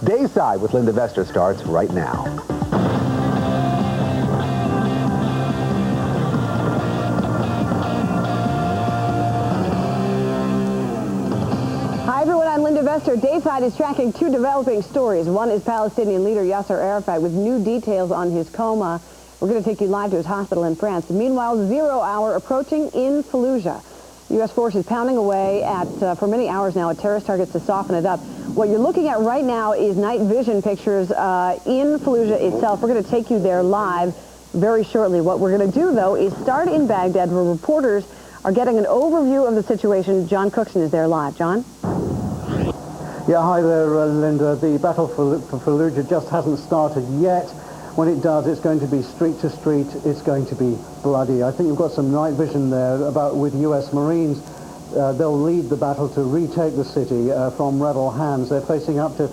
DaySide with Linda Vester starts right now. Hi everyone, I'm Linda Vester. DaySide is tracking two developing stories. One is Palestinian leader Yasser Arafat with new details on his coma. We're going to take you live to his hospital in France. Meanwhile, 0 hour approaching in Fallujah. U.S. forces pounding away for many hours now at terrorist targets to soften it up. What you're looking at right now is night vision pictures in Fallujah itself. We're going to take you there live very shortly. What we're going to do, though, is start in Baghdad, where reporters are getting an overview of the situation. John Cookson is there live. John? Yeah, hi there, Linda. The battle for Fallujah just hasn't started yet. When it does, it's going to be street to street. It's going to be bloody. I think you've got some night vision there with U.S. Marines. They'll lead the battle to retake the city from rebel hands. They're facing up to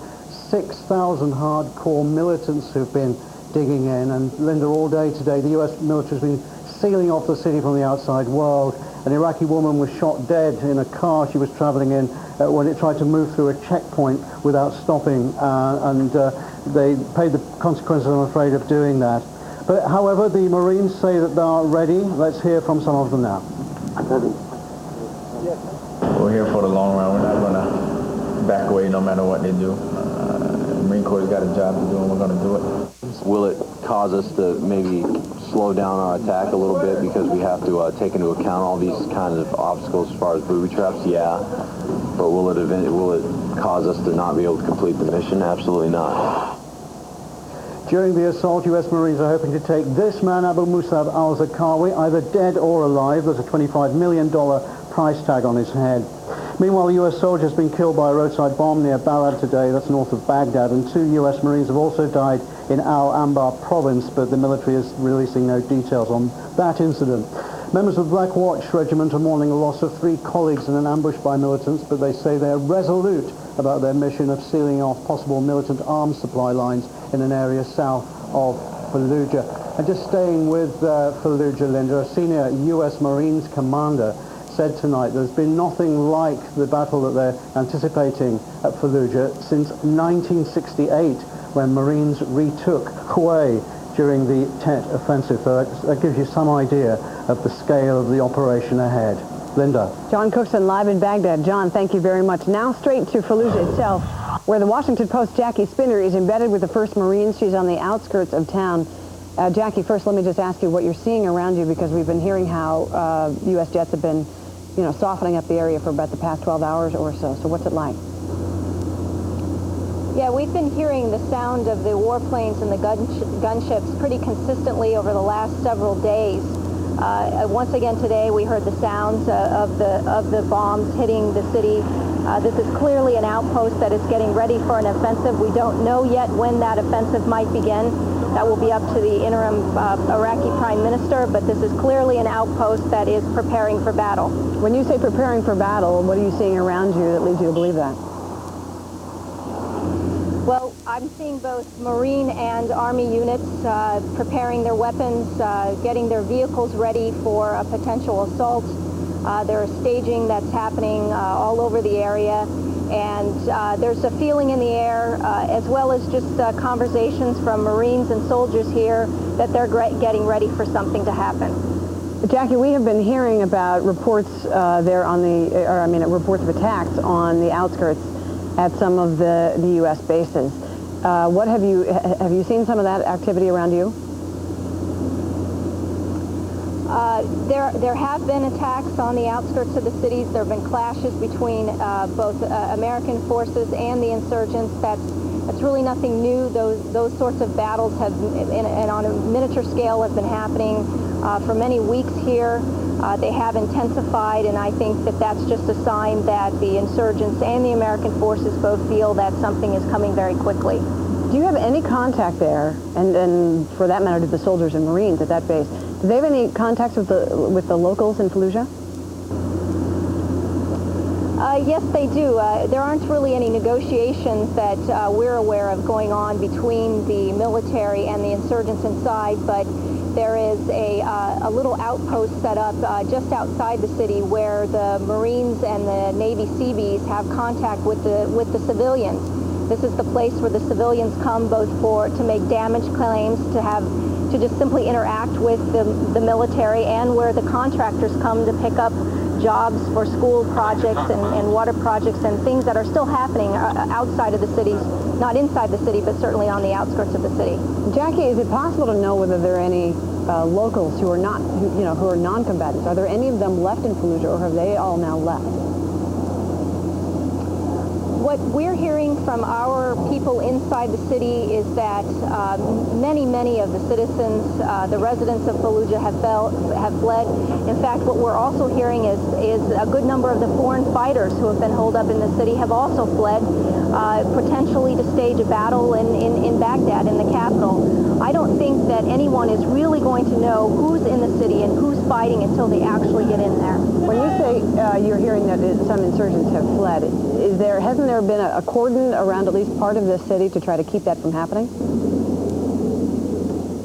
6,000 hardcore militants who've been digging in. And Linda, all day today, the U.S. military has been sealing off the city from the outside world. An Iraqi woman was shot dead in a car she was traveling in when it tried to move through a checkpoint without stopping, and they paid the consequences, I'm afraid, of doing that. But however, the Marines say that they are ready. Let's hear from some of them now. We're here for the long run. We're not going to back away no matter what they do. The Marine Corps has got a job to do, and we're going to do it. Will it cause us to maybe slow down our attack a little bit because we have to take into account all these kinds of obstacles as far as booby traps? Yeah. But will it cause us to not be able to complete the mission? Absolutely not. During the assault, U.S. Marines are hoping to take this man, Abu Musab al-Zarqawi, either dead or alive. There's a $25 million price tag on his head. Meanwhile, a U.S. soldier has been killed by a roadside bomb near Balad today. That's north of Baghdad. And 2 U.S. Marines have also died in Al-Anbar province, but the military is releasing no details on that incident. Members of the Black Watch Regiment are mourning the loss of 3 colleagues in an ambush by militants, but they say they're resolute about their mission of sealing off possible militant arms supply lines in an area south of Fallujah. And just staying with Fallujah, Linda, a senior U.S. Marines commander said tonight there's been nothing like the battle that they're anticipating at Fallujah since 1968, when Marines retook Hue during the Tet offensive. So that gives you some idea of the scale of the operation ahead. Linda. John Cookson live in Baghdad. John, thank you very much. Now straight to Fallujah itself, where the Washington Post's Jackie Spinner is embedded with the 1st Marines. She's on the outskirts of town. Jackie, first let me just ask you what you're seeing around you, because we've been hearing how U.S. jets have been, softening up the area for about the past 12 hours or so. So what's it like? Yeah, we've been hearing the sound of the warplanes and the gunships pretty consistently over the last several days. Once again today, we heard the sounds of the bombs hitting the city. This is clearly an outpost that is getting ready for an offensive. We don't know yet when that offensive might begin. That will be up to the interim Iraqi Prime Minister, but this is clearly an outpost that is preparing for battle. When you say preparing for battle, what are you seeing around you that leads you to believe that? Well, I'm seeing both Marine and Army units preparing their weapons, getting their vehicles ready for a potential assault. There's staging that's happening all over the area, and there's a feeling in the air, as well as just conversations from Marines and soldiers here, that they're getting ready for something to happen. Jackie, we have been hearing about reports there on reports of attacks on the outskirts at some of the U.S. bases. What have you seen some of that activity around you? There have been attacks on the outskirts of the cities. There have been clashes between both American forces and the insurgents. That's really nothing new. Those sorts of battles have, and on a miniature scale, have been happening for many weeks here. They have intensified, and I think that that's just a sign that the insurgents and the American forces both feel that something is coming very quickly. Do you have any contact there, and for that matter, to the soldiers and Marines at that base? Do they have any contacts with the locals in Fallujah? Yes, they do. There aren't really any negotiations that we're aware of going on between the military and the insurgents inside, but there is a little outpost set up just outside the city where the Marines and the Navy Seabees have contact with the civilians. This is the place where the civilians come both to make damage claims, to just simply interact with the military, and where the contractors come to pick up jobs for school projects and water projects and things that are still happening outside of the cities, not inside the city, but certainly on the outskirts of the city. Jackie, is it possible to know whether there are any locals who are not, who are non-combatants? Are there any of them left in Fallujah, or have they all now left? What we're hearing from our people inside the city is that many of the citizens, the residents of Fallujah have fled. In fact, what we're also hearing is a good number of the foreign fighters who have been holed up in the city have also fled, potentially to stage a battle in Baghdad, in the capital. I don't think that anyone is really going to know who's in the city and who's fighting until they actually get in there. When you say you're hearing that some insurgents have fled, hasn't there been a cordon around at least part of the city to try to keep that from happening?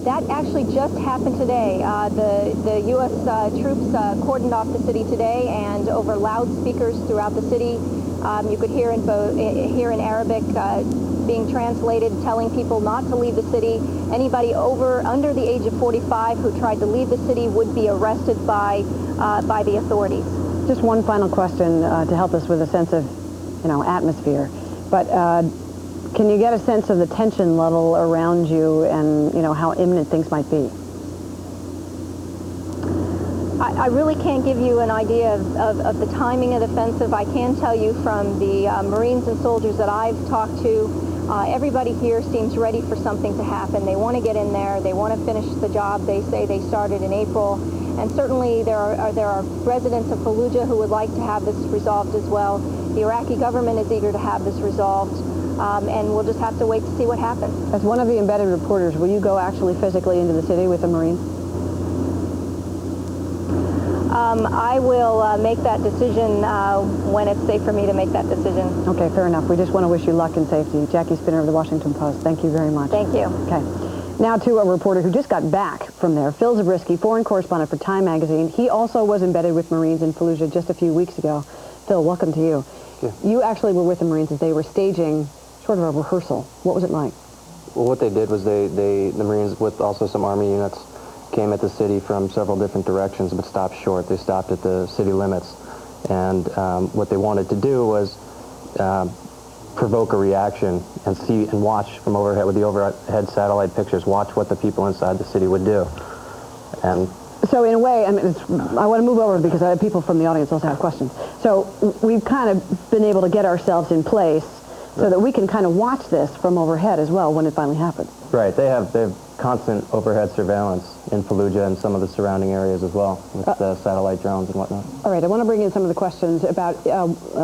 That actually just happened today. The U.S. troops cordoned off the city today, and over loudspeakers throughout the city, you could hear in Arabic being translated, telling people not to leave the city. Anybody under the age of 45 who tried to leave the city would be arrested by the authorities. Just one final question to help us with a sense of, atmosphere. But can you get a sense of the tension level around you and, how imminent things might be? I really can't give you an idea of the timing of the offensive. I can tell you from the Marines and soldiers that I've talked to, everybody here seems ready for something to happen. They want to get in there. They want to finish the job they say they started in April. And certainly there are residents of Fallujah who would like to have this resolved as well. The Iraqi government is eager to have this resolved, and we'll just have to wait to see what happens. As one of the embedded reporters, will you go actually physically into the city with the Marines? I will make that decision when it's safe for me to make that decision. Okay, fair enough. We just want to wish you luck and safety. Jackie Spinner of the Washington Post, thank you very much. Thank you. Okay. Now to a reporter who just got back from there, Phil Zabriskie, foreign correspondent for Time magazine. He also was embedded with Marines in Fallujah just a few weeks ago. Phil, welcome to you. You actually were with the Marines as they were staging sort of a rehearsal. What was it like? Well, what they did was the Marines, with also some Army units, came at the city from several different directions, but stopped short. They stopped at the city limits. And what they wanted to do was provoke a reaction and see and watch from overhead, with the overhead satellite pictures, watch what the people inside the city would do. And so in a way, I want to move over because people from the audience also have questions. So we've kind of been able to get ourselves in place so that we can kind of watch this from overhead as well when it finally happens. Right. They have constant overhead surveillance in Fallujah and some of the surrounding areas as well, with the satellite drones and whatnot. All right. I want to bring in some of the questions about,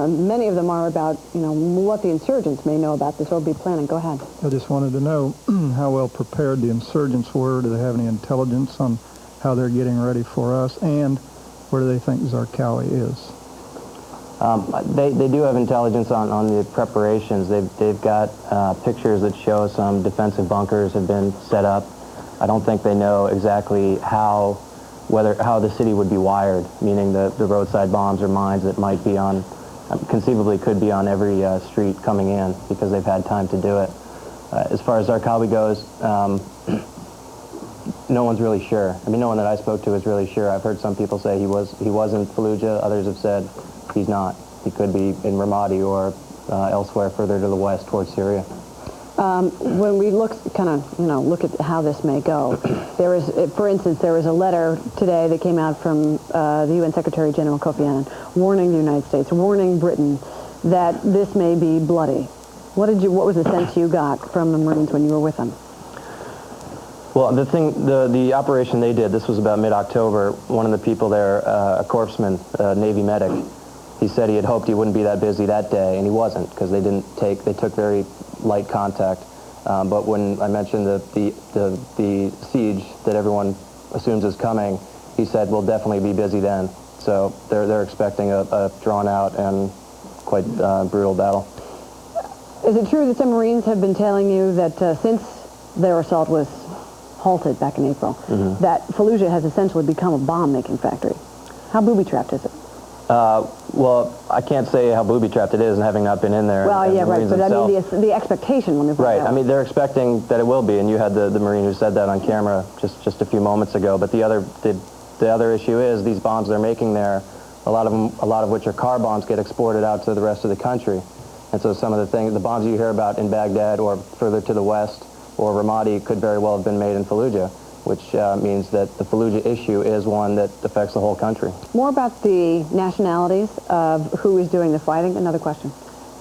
many of them are about, what the insurgents may know about this or be planning. Go ahead. I just wanted to know how well prepared the insurgents were. Do they have any intelligence on how they're getting ready for us, and where do they think Zarqawi is? They do have intelligence on the preparations. They've got pictures that show some defensive bunkers have been set up. I don't think they know exactly how the city would be wired, meaning the roadside bombs or mines that might be on, conceivably could be on every street coming in, because they've had time to do it. As far as Zarqawi goes, no one's really sure. I mean, no one that I spoke to is really sure. I've heard some people say he was in Fallujah. Others have said he's not. He could be in Ramadi or elsewhere further to the west towards Syria. When we look at how this may go, there is, for instance, there was a letter today that came out from the UN Secretary General Kofi Annan warning the United States, warning Britain that this may be bloody. What was the sense you got from the Marines when you were with them? Well, the operation they did, this was about mid-October. One of the people there, a corpsman, a Navy medic, he said he had hoped he wouldn't be that busy that day, and he wasn't, because they took very light contact. But when I mentioned the siege that everyone assumes is coming, he said we'll definitely be busy then. So they're expecting a drawn-out and quite brutal battle. Is it true that some Marines have been telling you that since their assault was halted back in April, that Fallujah has essentially become a bomb-making factory? How booby-trapped is it? Well, I can't say how booby-trapped it is, and having not been in there. Well, and yeah, the right, Marines but I mean themselves. the expectation when they Right, I mean, they're expecting that it will be, and you had the Marine who said that on camera just a few moments ago. But the other issue is these bombs they're making there, a lot of which are car bombs, get exported out to the rest of the country. And so some of the bombs you hear about in Baghdad or further to the west or Ramadi could very well have been made in Fallujah, which means that the Fallujah issue is one that affects the whole country. More about the nationalities of who is doing the fighting. Another question.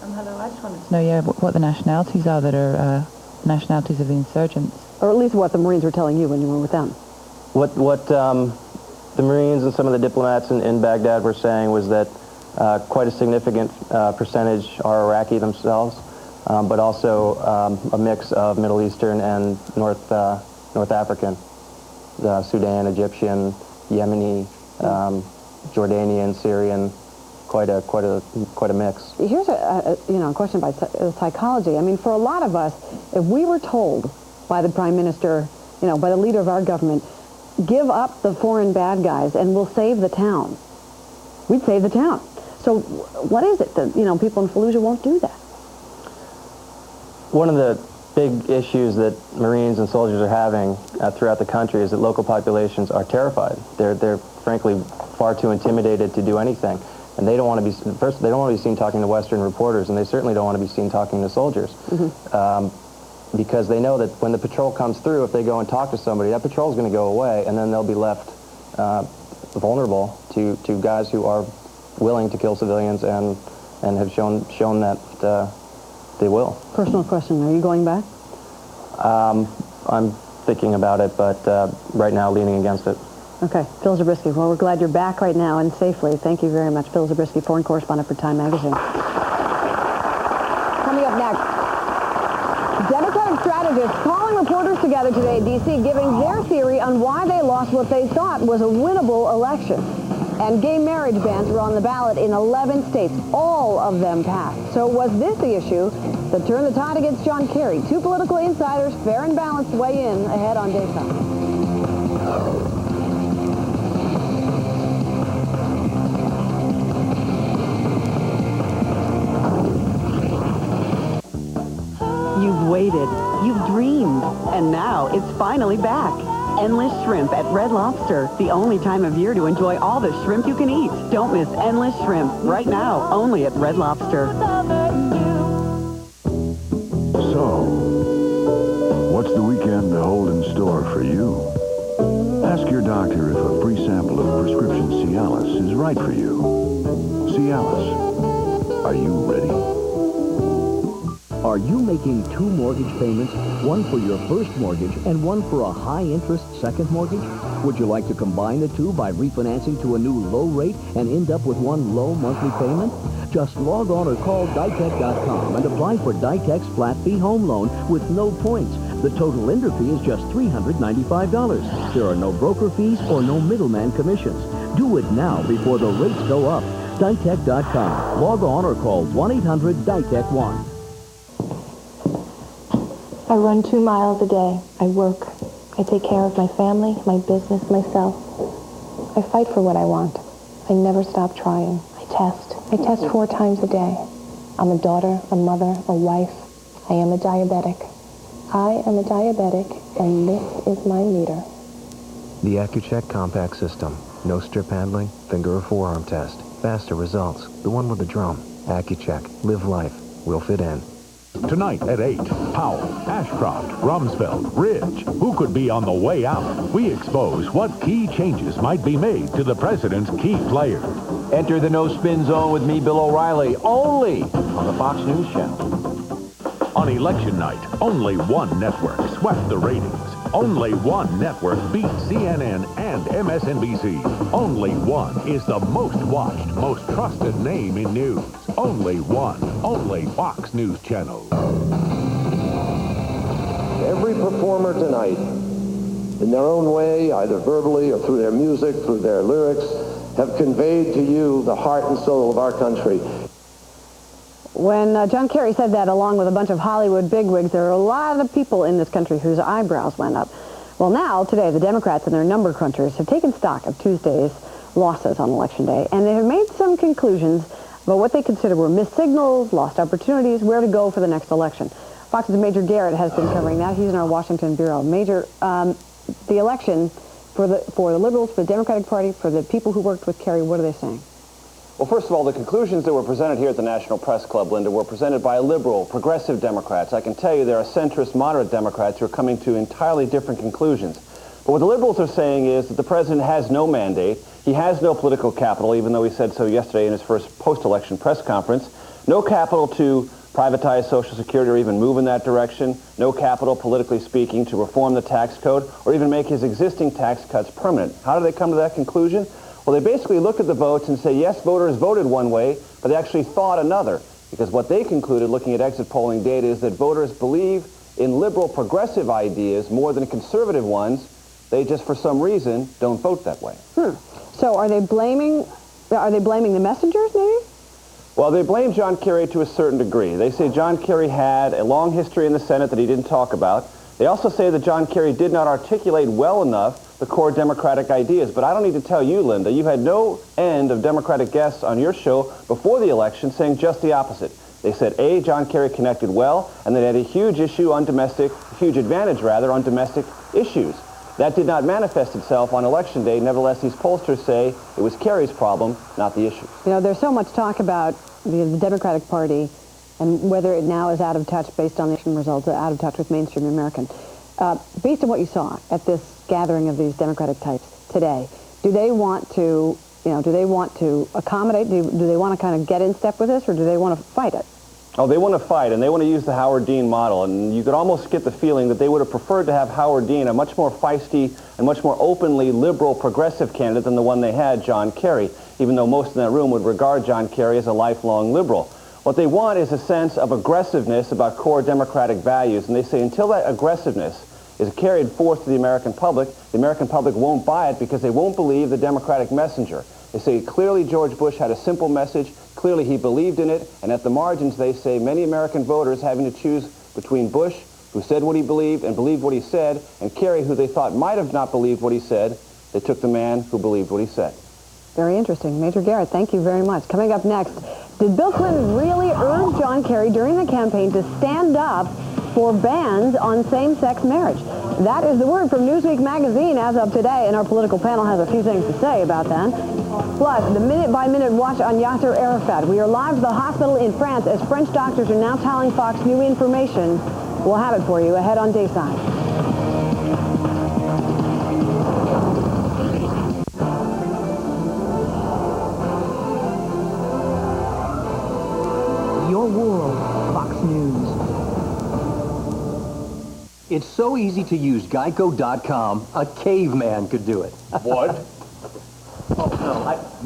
Hello, I just wanted to know, yeah, what the nationalities are that are nationalities of the insurgents. Or at least what the Marines were telling you when you were with them. What the Marines and some of the diplomats in Baghdad were saying was that quite a significant percentage are Iraqi themselves, but also a mix of Middle Eastern and North African, Sudan, Egyptian, Yemeni, Jordanian, Syrian, quite a mix. Here's a question about psychology. I mean, for a lot of us, if we were told by the Prime Minister, by the leader of our government, give up the foreign bad guys and we'll save the town, we'd save the town. So what is it that, people in Fallujah won't do that? One of the big issues that Marines and soldiers are having throughout the country is that local populations are terrified. They're frankly far too intimidated to do anything. And they don't want to be, first, they don't want to be seen talking to Western reporters, and they certainly don't want to be seen talking to soldiers. Mm-hmm. Because they know that when the patrol comes through, if they go and talk to somebody, that patrol's going to go away, and then they'll be left vulnerable to guys who are willing to kill civilians and have shown that they will. Personal question, are you going back? I'm thinking about it, but right now leaning against it. Okay, Phil Zabriskie. Well, we're glad you're back right now and safely. Thank you very much. Phil Zabriskie, foreign correspondent for Time Magazine. Coming up next, Democratic strategists calling reporters together today in D.C., giving their theory on why they lost what they thought was a winnable election. And gay marriage bans were on the ballot in 11 states. All of them passed. So was this the issue that turned the tide against John Kerry? Two political insiders, fair and balanced, weigh in ahead on DaySide. You've waited, you've dreamed, and now it's finally back. Endless Shrimp at Red Lobster, the only time of year to enjoy all the shrimp you can eat. Don't miss Endless Shrimp right now, only at Red Lobster. So, what's the weekend hold in store for you? Ask your doctor if a free sample of prescription Cialis is right for you. Cialis, are you ready? Are you making two mortgage payments, one for your first mortgage and one for a high-interest second mortgage? Would you like to combine the two by refinancing to a new low rate and end up with one low monthly payment? Just log on or call Ditech.com and apply for Ditech's flat fee home loan with no points. The total lender fee is just $395. There are no broker fees or no middleman commissions. Do it now before the rates go up. Ditech.com. Log on or call 1-800-DITECH-1. I run 2 miles a day. I work. I take care of my family, my business, myself. I fight for what I want. I never stop trying. I test. I test 4 times a day. I'm a daughter, a mother, a wife. I am a diabetic. I am a diabetic, and this is my meter. The AccuCheck Compact System. No strip handling, finger or forearm test. Faster results. The one with the drum. AccuCheck. Live life. We'll fit in. Tonight at 8, Powell, Ashcroft, Rumsfeld, Ridge. Who could be on the way out? We expose what key changes might be made to the president's key players. Enter the no-spin zone with me, Bill O'Reilly, only on the Fox News Channel. On election night, only one network swept the ratings. Only one network beat CNN and MSNBC. Only one is the most watched, most trusted name in news. Only one. Only Fox News Channel. Every performer tonight, in their own way, either verbally or through their music, through their lyrics, have conveyed to you the heart and soul of our country. When John Kerry said that, along with a bunch of Hollywood bigwigs, there are a lot of people in this country whose eyebrows went up. Well, now, today, the Democrats and their number crunchers have taken stock of Tuesday's losses on Election Day, and they have made some conclusions about what they consider were missed signals, lost opportunities, where to go for the next election. Fox's Major Garrett has been covering that. He's in our Washington bureau. Major, the election for the Liberals, for the Democratic Party, for the people who worked with Kerry, what are they saying? Well, first of all, the conclusions that were presented here at the National Press Club, Linda, were presented by liberal, progressive Democrats. I can tell you there are centrist, moderate Democrats who are coming to entirely different conclusions. But what the liberals are saying is that the president has no mandate. He has no political capital, even though he said so yesterday in his first post-election press conference. No capital to privatize Social Security or even move in that direction. No capital, politically speaking, to reform the tax code or even make his existing tax cuts permanent. How do they come to that conclusion? Well, they basically looked at the votes and say, yes, voters voted one way, but they actually thought another. Because what they concluded, looking at exit polling data, is that voters believe in liberal progressive ideas more than conservative ones. They just, for some reason, don't vote that way. So are they blaming the messengers, maybe? Well, they blame John Kerry to a certain degree. They say John Kerry had a long history in the Senate that he didn't talk about. They also say that John Kerry did not articulate well enough the core Democratic ideas. But I don't need to tell you, Linda, you had no end of Democratic guests on your show before the election saying just the opposite. They said, A, John Kerry connected well, and they had a huge advantage on domestic issues. That did not manifest itself on Election Day. Nevertheless, these pollsters say it was Kerry's problem, not the issue. You know, there's so much talk about the Democratic Party and whether it now is out of touch based on the election results, out of touch with mainstream Americans. Based on what you saw at this gathering of these Democratic types today, do they want to accommodate? Do they want to kind of get in step with this, or do they want to fight it? Oh, they want to fight, and they want to use the Howard Dean model. And you could almost get the feeling that they would have preferred to have Howard Dean, a much more feisty and much more openly liberal progressive candidate than the one they had, John Kerry, even though most in that room would regard John Kerry as a lifelong liberal. What they want is a sense of aggressiveness about core Democratic values, and they say until that aggressiveness is carried forth to the American public won't buy it because they won't believe the Democratic messenger. They say clearly George Bush had a simple message, clearly he believed in it, and at the margins they say many American voters having to choose between Bush, who said what he believed and believed what he said, and Kerry, who they thought might have not believed what he said, they took the man who believed what he said. Very interesting. Major Garrett, thank you very much. Coming up next, did Bill Clinton really urge John Kerry during the campaign to stand up for bans on same-sex marriage? That is the word from Newsweek magazine as of today, and our political panel has a few things to say about that. Plus, the minute-by-minute watch on Yasser Arafat. We are live to the hospital in France as French doctors are now telling Fox new information. We'll have it for you ahead on DaySide. Your world, Fox News. It's so easy to use. Geico.com. A caveman could do it. What? Oh,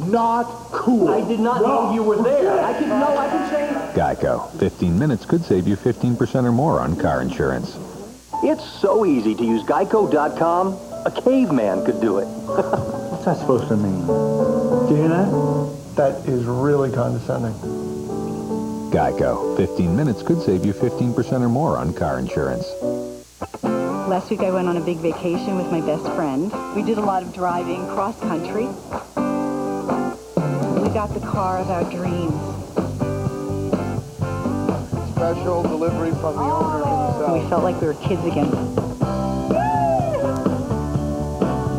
no, not cool. I did not know you were there. I can change. Geico. 15 minutes could save you 15% or more on car insurance. It's so easy to use. Geico.com. A caveman could do it. What's that supposed to mean? Do you hear that? That is really condescending. Geico. 15 minutes could save you 15% or more on car insurance. Last week I went on a big vacation with my best friend. We did a lot of driving cross country. We got the car of our dreams. Special delivery from the owner himself. We felt like we were kids again.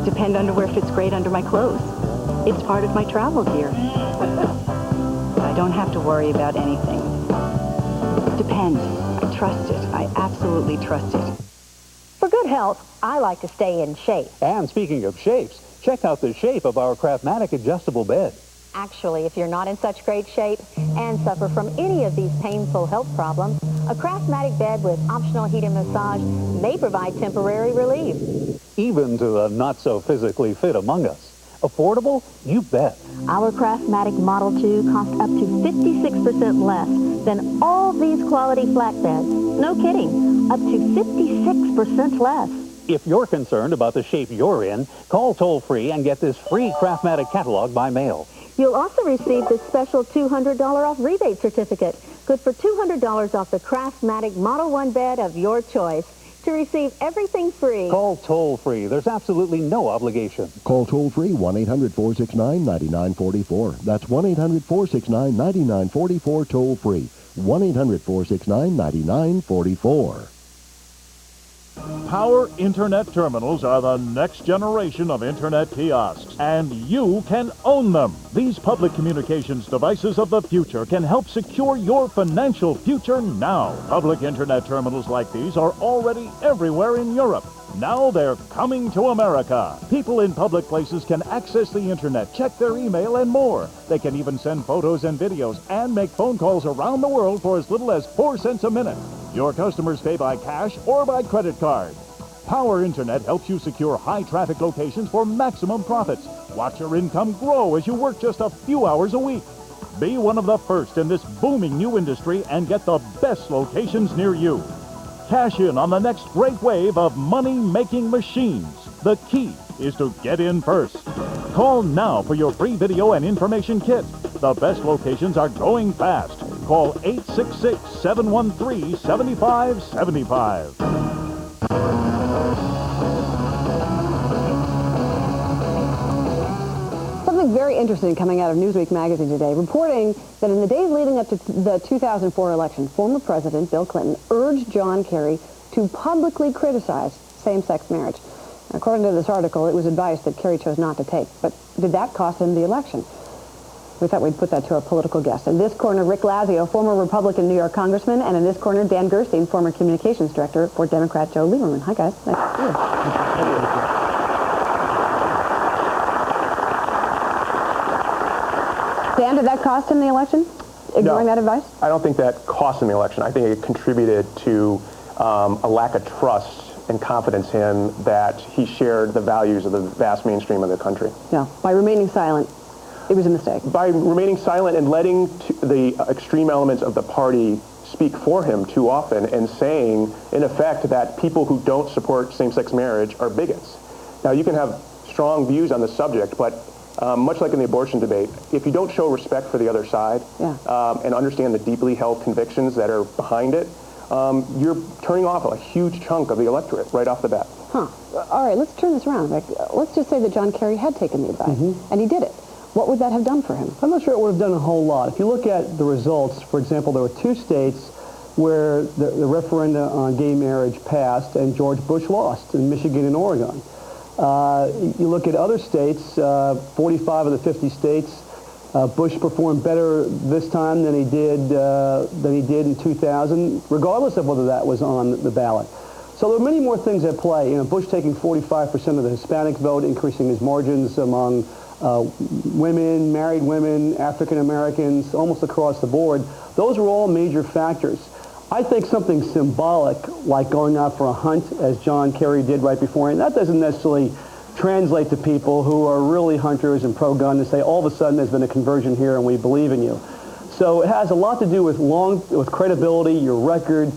Depend underwear fits great under my clothes. It's part of my travel gear. I don't have to worry about anything. Depend. I trust it. I absolutely trust it. For good health, I like to stay in shape. And speaking of shapes, check out the shape of our Craftmatic Adjustable Bed. Actually, if you're not in such great shape and suffer from any of these painful health problems, a Craftmatic bed with optional heat and massage may provide temporary relief. Even to the not-so-physically fit among us. Affordable? You bet. Our Craftmatic Model 2 costs up to 56% less than all these quality flatbeds. No kidding, up to 56% less. If you're concerned about the shape you're in, call toll-free and get this free Craftmatic catalog by mail. You'll also receive this special $200 off rebate certificate, good for $200 off the Craftmatic Model 1 bed of your choice. to receive everything free. Call toll-free. There's absolutely no obligation. Call toll-free 1-800-469-9944. That's 1-800-469-9944 toll-free. 1-800-469-9944. Power Internet terminals are the next generation of Internet kiosks, and you can own them. These public communications devices of the future can help secure your financial future now. Public Internet terminals like these are already everywhere in Europe. Now they're coming to America. People in public places can access the Internet, check their email, and more. They can even send photos and videos and make phone calls around the world for as little as 4 cents a minute. Your customers pay by cash or by credit card. Power Internet helps you secure high-traffic locations for maximum profits. Watch your income grow as you work just a few hours a week. Be one of the first in this booming new industry and get the best locations near you. Cash in on the next great wave of money-making machines. The key is to get in first. Call now for your free video and information kit. The best locations are going fast. Call 866-713-7575. Something very interesting coming out of Newsweek magazine today, reporting that in the days leading up to the 2004 election, former President Bill Clinton urged John Kerry to publicly criticize same-sex marriage. According to this article, it was advice that Kerry chose not to take. But did that cost him the election? We thought we'd put that to our political guest. In this corner, Rick Lazio, former Republican New York congressman, and in this corner, Dan Gerstein, former communications director for Democrat Joe Lieberman. Hi, guys. Nice to see you. Dan, did that cost him the election? Ignoring that advice? I don't think that cost him the election. I think it contributed to a lack of trust and confidence in him that he shared the values of the vast mainstream of the country. Yeah, by remaining silent, it was a mistake. By remaining silent and letting the extreme elements of the party speak for him too often and saying, in effect, that people who don't support same-sex marriage are bigots. Now, you can have strong views on the subject, but much like in the abortion debate, if you don't show respect for the other side and understand the deeply held convictions that are behind it, you're turning off a huge chunk of the electorate right off the bat. Huh. All right, let's turn this around, Rick. Let's just say that John Kerry had taken the advice, and he did it. What would that have done for him? I'm not sure it would have done a whole lot. If you look at the results, for example, there were 2 states where the referenda on gay marriage passed and George Bush lost, in Michigan and Oregon. You look at other states, 45 of the 50 states, Bush performed better this time than he did in 2000, regardless of whether that was on the ballot. So there are many more things at play. You know, Bush taking 45% of the Hispanic vote, increasing his margins among women, married women, African Americans, almost across the board. Those are all major factors. I think something symbolic, like going out for a hunt, as John Kerry did right before, and that doesn't necessarily translate to people who are really hunters and pro-gun to say, all of a sudden there's been a conversion here and we believe in you. So it has a lot to do with credibility, your record,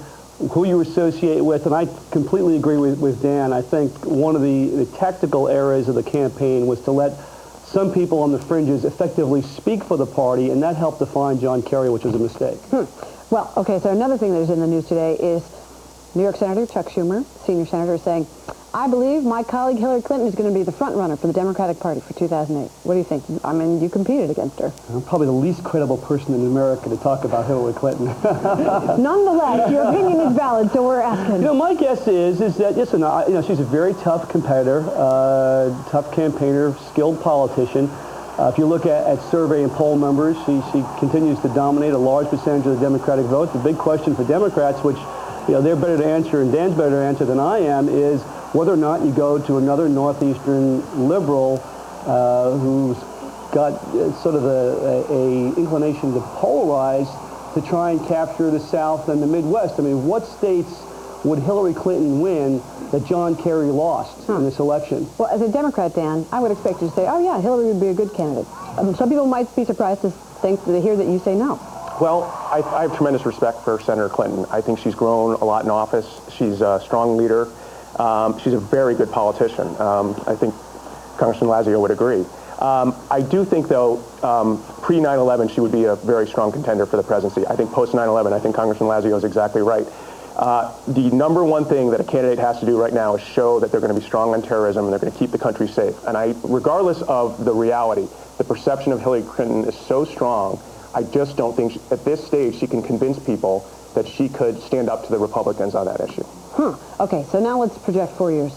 who you associate with, and I completely agree with Dan. I think one of the tactical areas of the campaign was to let some people on the fringes effectively speak for the party, and that helped define John Kerry, which was a mistake. Well, okay, so another thing that is in the news today is New York Senator Chuck Schumer, senior senator, is saying, I believe my colleague Hillary Clinton is going to be the front runner for the Democratic Party for 2008. What do you think? I mean, you competed against her. I'm probably the least credible person in America to talk about Hillary Clinton. Nonetheless, your opinion is valid, so we're asking. You know, my guess is that, listen, you know, she's a very tough competitor, tough campaigner, skilled politician. If you look at survey and poll numbers, she continues to dominate a large percentage of the Democratic vote. The big question for Democrats, which, you know, they're better to answer and Dan's better to answer than I am, is whether or not you go to another northeastern liberal who's got sort of a inclination to polarize to try and capture the South and the Midwest. I mean, what states would Hillary Clinton win that John Kerry lost in this election? Well, as a Democrat, Dan, I would expect you to say, oh, yeah, Hillary would be a good candidate. Some people might be surprised to hear that you say no. Well, I have tremendous respect for Senator Clinton. I think she's grown a lot in office. She's a strong leader. She's a very good politician. I think Congressman Lazio would agree. I do think, though, pre-9/11, she would be a very strong contender for the presidency. I think post-9/11, I think Congressman Lazio is exactly right. The number one thing that a candidate has to do right now is show that they're going to be strong on terrorism and they're going to keep the country safe. And regardless of the reality, the perception of Hillary Clinton is so strong, I just don't think at this stage she can convince people that she could stand up to the Republicans on that issue. Okay, so now let's project 4 years.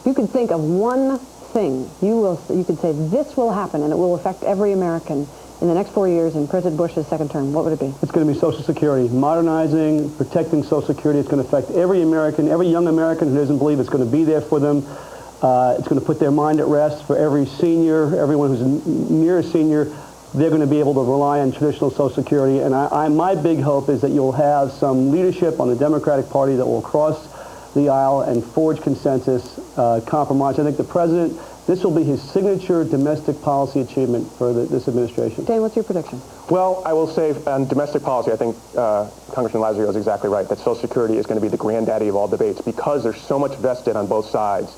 If you could think of one thing you could say this will happen and it will affect every American in the next 4 years in President Bush's second term, what would it be? It's going to be Social Security. Modernizing, protecting Social Security. It's going to affect every American, every young American who doesn't believe it's going to be there for them. It's going to put their mind at rest for every senior, everyone who's near a senior. They're going to be able to rely on traditional Social Security. And my big hope is that you'll have some leadership on the Democratic Party that will cross the aisle and forge consensus, compromise. I think the president, this will be his signature domestic policy achievement for this administration. Dan, what's your prediction? Well, I will say on domestic policy, I think Congressman Lazario is exactly right, that Social Security is going to be the granddaddy of all debates because there's so much vested on both sides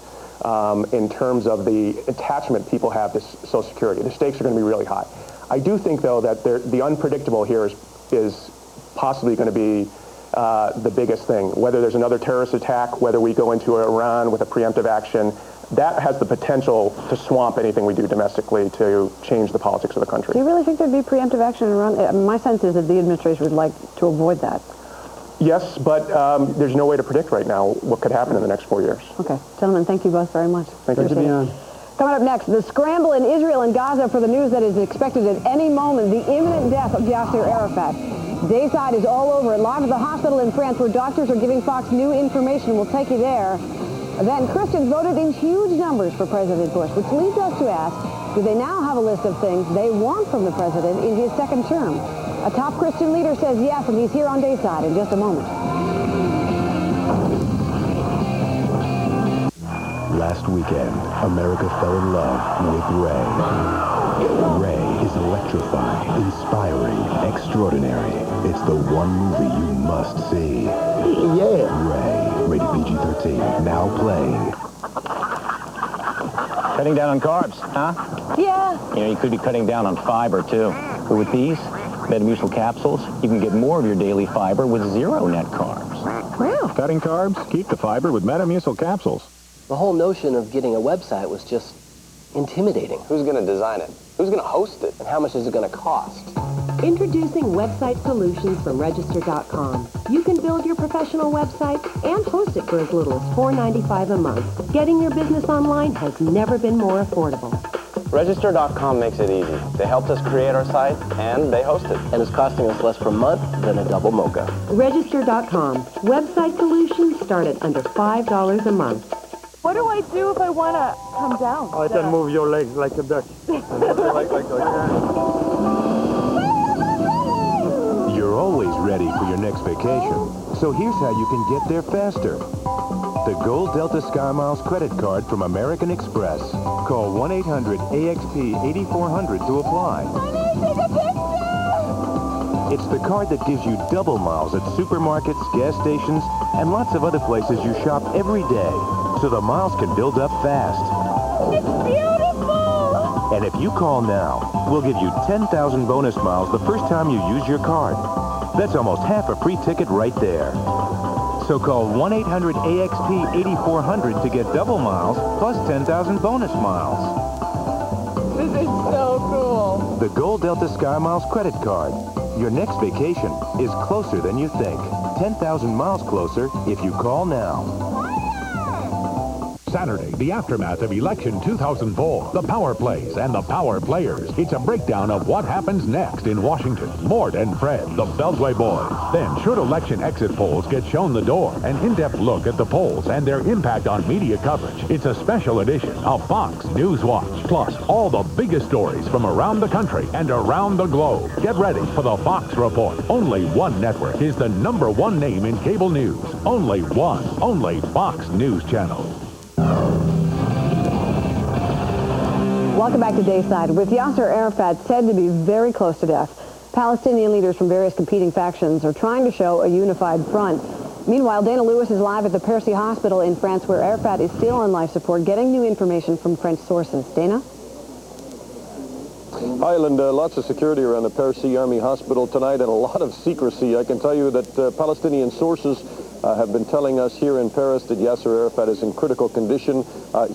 in terms of the attachment people have to Social Security. The stakes are going to be really high. I do think, though, that the unpredictable here is possibly going to be the biggest thing. Whether there's another terrorist attack, whether we go into Iran with a preemptive action, that has the potential to swamp anything we do domestically to change the politics of the country. Do you really think there'd be preemptive action in Iran? My sense is that the administration would like to avoid that. Yes, but there's no way to predict right now what could happen in the next 4 years. Okay. Gentlemen, thank you both very much. Thank you. Good to be on. Coming up next, the scramble in Israel and Gaza for the news that is expected at any moment, the imminent death of Yasser Arafat. DaySide is all over, live at the hospital in France where doctors are giving Fox new information. We'll take you there. Then Christians voted in huge numbers for President Bush, which leads us to ask, do they now have a list of things they want from the president in his second term? A top Christian leader says yes, and he's here on DaySide in just a moment. Last weekend, America fell in love with Ray. Ray is electrifying, inspiring, extraordinary. It's the one movie you must see. Yeah. Ray, rated PG-13, now playing. Cutting down on carbs, huh? Yeah. You know, you could be cutting down on fiber, too. But with these Metamucil capsules, you can get more of your daily fiber with 0 net carbs. Wow. Cutting carbs, keep the fiber with Metamucil capsules. The whole notion of getting a website was just intimidating. Who's going to design it? Who's going to host it? And how much is it going to cost? Introducing Website Solutions from Register.com. You can build your professional website and host it for as little as $4.95 a month. Getting your business online has never been more affordable. Register.com makes it easy. They helped us create our site, and they host it. And it's costing us less per month than a double mocha. Register.com. Website solutions start at under $5 a month. What do I do if I want to come down? I can move your legs like a duck. You're always ready for your next vacation. So here's how you can get there faster. The Gold Delta Skymiles credit card from American Express. Call 1-800-AXP-8400 to apply. It's the card that gives you double miles at supermarkets, gas stations, and lots of other places you shop every day. So the miles can build up fast. It's beautiful! And if you call now, we'll give you 10,000 bonus miles the first time you use your card. That's almost half a free ticket right there. So call 1-800-AXP-8400 to get double miles plus 10,000 bonus miles. This is so cool. The Gold Delta Skymiles credit card. Your next vacation is closer than you think. 10,000 miles closer if you call now. Saturday, the aftermath of election 2004, the power plays and the power players. It's a breakdown of what happens next in Washington. Mort and Fred, the Beltway boys. Then, should election exit polls get shown the door? An in-depth look at the polls and their impact on media coverage. It's a special edition of Fox News Watch. Plus, all the biggest stories from around the country and around the globe. Get ready for the Fox Report. Only one network is the #1 name in cable news. Only one. Only Fox News Channel. Welcome back to DaySide. With Yasser Arafat said to be very close to death, Palestinian leaders from various competing factions are trying to show a unified front. Meanwhile, Dana Lewis is live at the Percy Hospital in France where Arafat is still on life support, getting new information from French sources. Dana? Hi, Linda. Lots of security around the Percy Army Hospital tonight and a lot of secrecy. I can tell you that Palestinian sources have been telling us here in Paris that Yasser Arafat is in critical condition.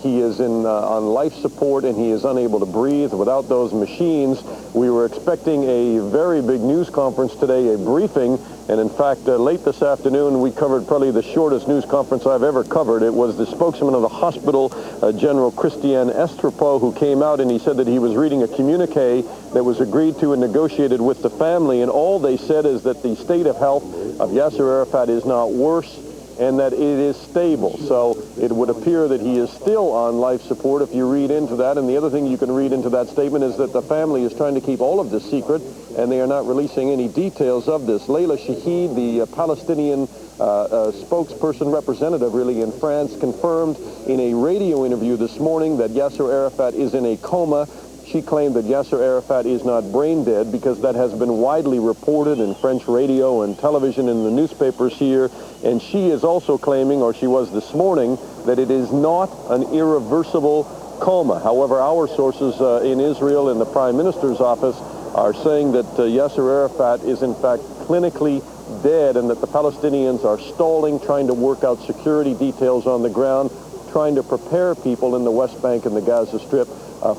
He is on life support and he is unable to breathe. Without those machines, we were expecting a very big news conference today, a briefing, and in fact, late this afternoon, we covered probably the shortest news conference I've ever covered. It was the spokesman of the hospital, General Christian Estrepo, who came out and he said that he was reading a communique that was agreed to and negotiated with the family, and all they said is that the state of health of Yasser Arafat is not worse and that it is stable. So it would appear that he is still on life support if you read into that. And the other thing you can read into that statement is that the family is trying to keep all of this secret and they are not releasing any details of this. Layla Shahid, the Palestinian spokesperson representative really in France, confirmed in a radio interview this morning that Yasser Arafat is in a coma. She claimed that Yasser Arafat is not brain dead because that has been widely reported in French radio and television in the newspapers here. And she is also claiming, or she was this morning, that it is not an irreversible coma. However, our sources in Israel in the Prime Minister's office are saying that Yasser Arafat is in fact clinically dead and that the Palestinians are stalling, trying to work out security details on the ground, trying to prepare people in the West Bank and the Gaza Strip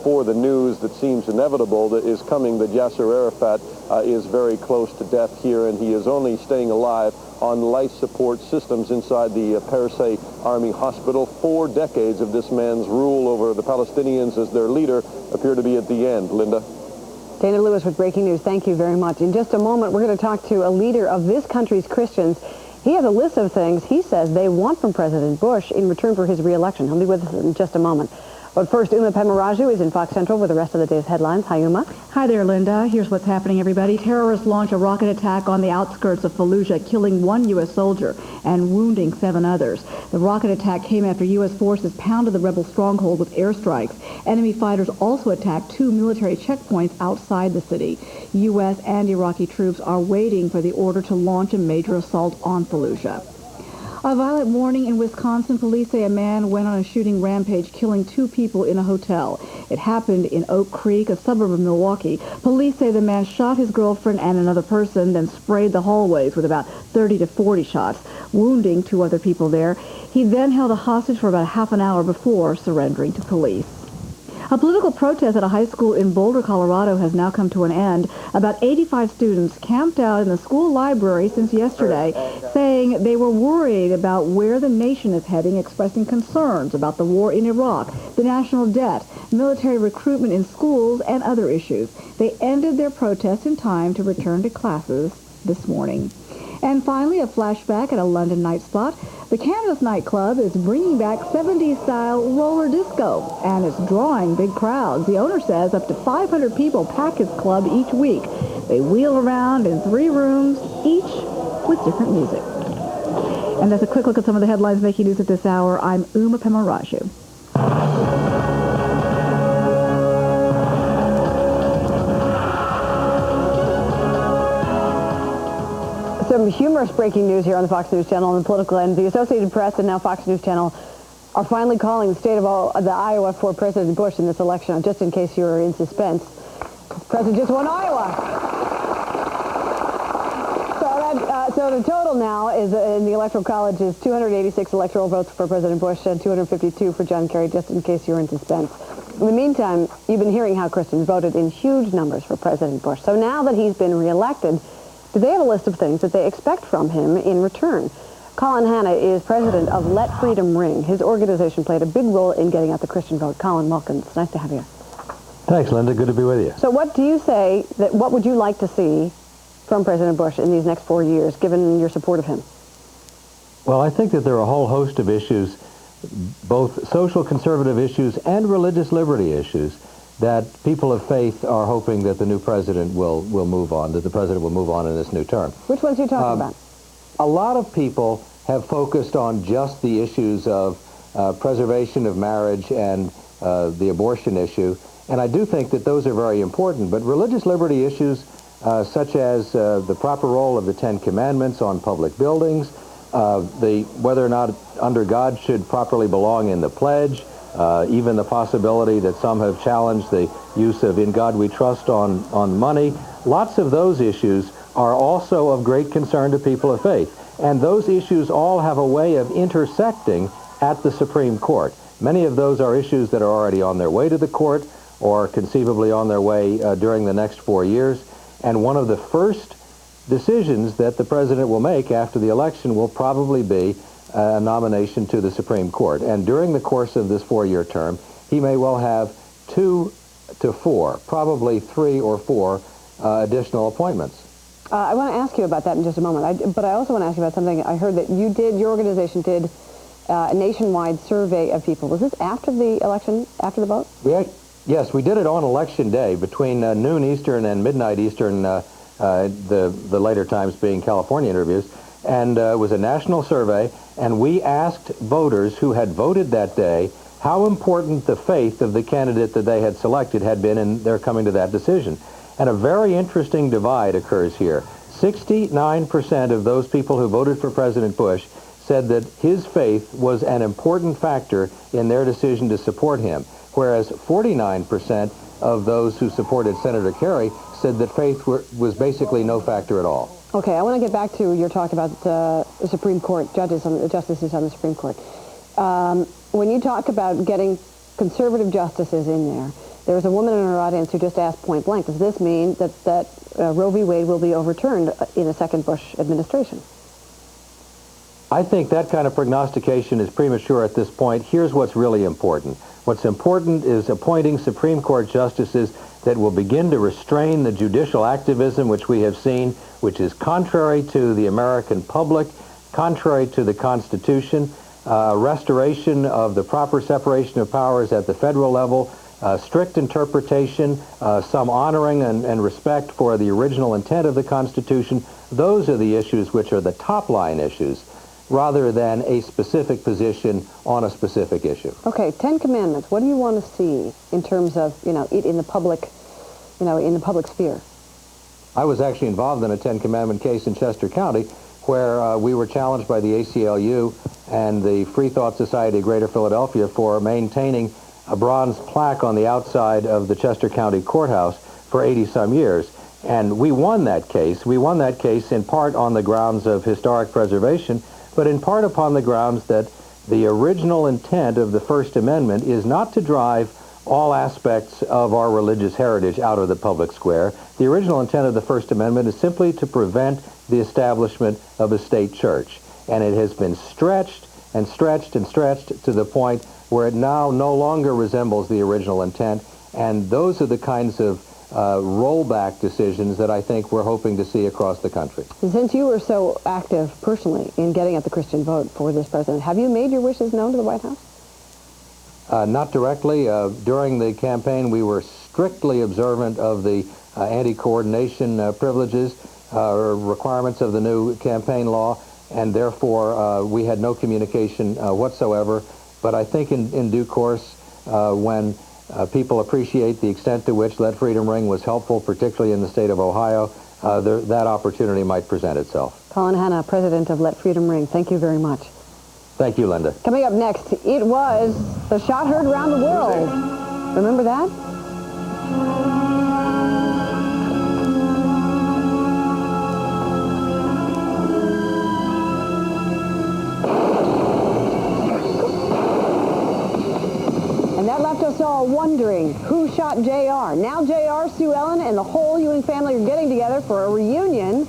for the news that seems inevitable that is coming, that Yasser Arafat is very close to death here, and he is only staying alive on life support systems inside the Paris Army Hospital. 4 decades of this man's rule over the Palestinians as their leader appear to be at the end. Linda? Dana Lewis with breaking news. Thank you very much. In just a moment, we're going to talk to a leader of this country's Christians. He has a list of things he says they want from President Bush in return for his re-election. He'll be with us in just a moment. But first, Uma Pemaraju is in Fox Central with the rest of the day's headlines. Hi, Uma. Hi there, Linda. Here's what's happening, everybody. Terrorists launched a rocket attack on the outskirts of Fallujah, killing 1 U.S. soldier and wounding 7 others. The rocket attack came after U.S. forces pounded the rebel stronghold with airstrikes. Enemy fighters also attacked 2 military checkpoints outside the city. U.S. and Iraqi troops are waiting for the order to launch a major assault on Fallujah. A violent morning in Wisconsin. Police say a man went on a shooting rampage, killing 2 people in a hotel. It happened in Oak Creek, a suburb of Milwaukee. Police say the man shot his girlfriend and another person, then sprayed the hallways with about 30 to 40 shots, wounding 2 other people there. He then held a hostage for about half an hour before surrendering to police. A political protest at a high school in Boulder, Colorado has now come to an end. About 85 students camped out in the school library since yesterday, saying they were worried about where the nation is heading, expressing concerns about the war in Iraq, the national debt, military recruitment in schools, and other issues. They ended their protest in time to return to classes this morning. And finally, a flashback at a London night spot. The Canvas nightclub is bringing back 70s-style roller disco, and it's drawing big crowds. The owner says up to 500 people pack his club each week. They wheel around in 3 rooms, each with different music. And that's a quick look at some of the headlines making news at this hour. I'm Uma Pemaraju. Some humorous breaking news here on the Fox News Channel and the political end. The Associated Press and now Fox News Channel are finally calling the state of the Iowa for President Bush in this election, just in case you're in suspense. The president just won Iowa. So the total now is in the Electoral College is 286 electoral votes for President Bush and 252 for John Kerry, just in case you're in suspense. In the meantime, you've been hearing how Christians voted in huge numbers for President Bush. So now that he's been reelected, do they have a list of things that they expect from him in return? Colin Hanna is president of Let Freedom Ring. His organization played a big role in getting out the Christian vote. Colin, welcome. It's nice to have you. Thanks, Linda. Good to be with you. So what do you say, what would you like to see from President Bush in these next 4 years, given your support of him? Well, I think that there are a whole host of issues, both social conservative issues and religious liberty issues, that people of faith are hoping that the new president will move on, that the president will move on in this new term. Which ones are you talking about? A lot of people have focused on just the issues of preservation of marriage and the abortion issue, and I do think that those are very important, but religious liberty issues such as the proper role of the 10 Commandments on public buildings, whether or not under God should properly belong in the pledge, even the possibility that some have challenged the use of "In God We Trust" on money. Lots of those issues are also of great concern to people of faith. And those issues all have a way of intersecting at the Supreme Court. Many of those are issues that are already on their way to the court or conceivably on their way during the next 4 years. And one of the first decisions that the president will make after the election will probably be a nomination to the Supreme Court. And during the course of this 4-year term, he may well have 2 to 4, probably 3 or 4 additional appointments. I want to ask you about that in just a moment, but I also want to ask you about something. I heard that your organization did a nationwide survey of people. Was this after the election, after the vote? Yes, we did it on Election Day between noon Eastern and midnight Eastern, the later times being California interviews. And it was a national survey, and we asked voters who had voted that day how important the faith of the candidate that they had selected had been in their coming to that decision. And a very interesting divide occurs here. 69% of those people who voted for President Bush said that his faith was an important factor in their decision to support him, whereas 49% of those who supported Senator Kerry said that faith was basically no factor at all. Okay, I want to get back to your talk about the Supreme Court, justices on the Supreme Court. When you talk about getting conservative justices in there, there was a woman in our audience who just asked point blank, does this mean that Roe v. Wade will be overturned in a second Bush administration? I think that kind of prognostication is premature at this point. Here's what's really important. What's important is appointing Supreme Court justices that will begin to restrain the judicial activism which we have seen, which is contrary to the American public, contrary to the Constitution, restoration of the proper separation of powers at the federal level, strict interpretation, some honoring and respect for the original intent of the Constitution. Those are the issues which are the top-line issues, rather than a specific position on a specific issue. Okay, 10 Commandments. What do you want to see in terms of, in the public, in the public sphere? I was actually involved in a 10 Commandment case in Chester County where we were challenged by the ACLU and the Free Thought Society of Greater Philadelphia for maintaining a bronze plaque on the outside of the Chester County Courthouse for 80-some years. And we won that case. We won that case in part on the grounds of historic preservation, but in part upon the grounds that the original intent of the First Amendment is not to drive all aspects of our religious heritage out of the public square. The original intent of the First Amendment is simply to prevent the establishment of a state church. And it has been stretched and stretched and stretched to the point where it now no longer resembles the original intent. And those are the kinds of rollback decisions that I think we're hoping to see across the country. Since you were so active personally in getting at the Christian vote for this president, have you made your wishes known to the White House? Not directly. During the campaign, we were strictly observant of the anti-coordination privileges or requirements of the new campaign law, and therefore we had no communication whatsoever. But I think in due course, when people appreciate the extent to which Let Freedom Ring was helpful, particularly in the state of Ohio, that opportunity might present itself. Colin Hanna, president of Let Freedom Ring, thank you very much. Thank you, Linda. Coming up next, it was the shot heard around the world. Remember that? And that left us all wondering, who shot J.R.? Now J.R., Sue Ellen, and the whole Ewing family are getting together for a reunion.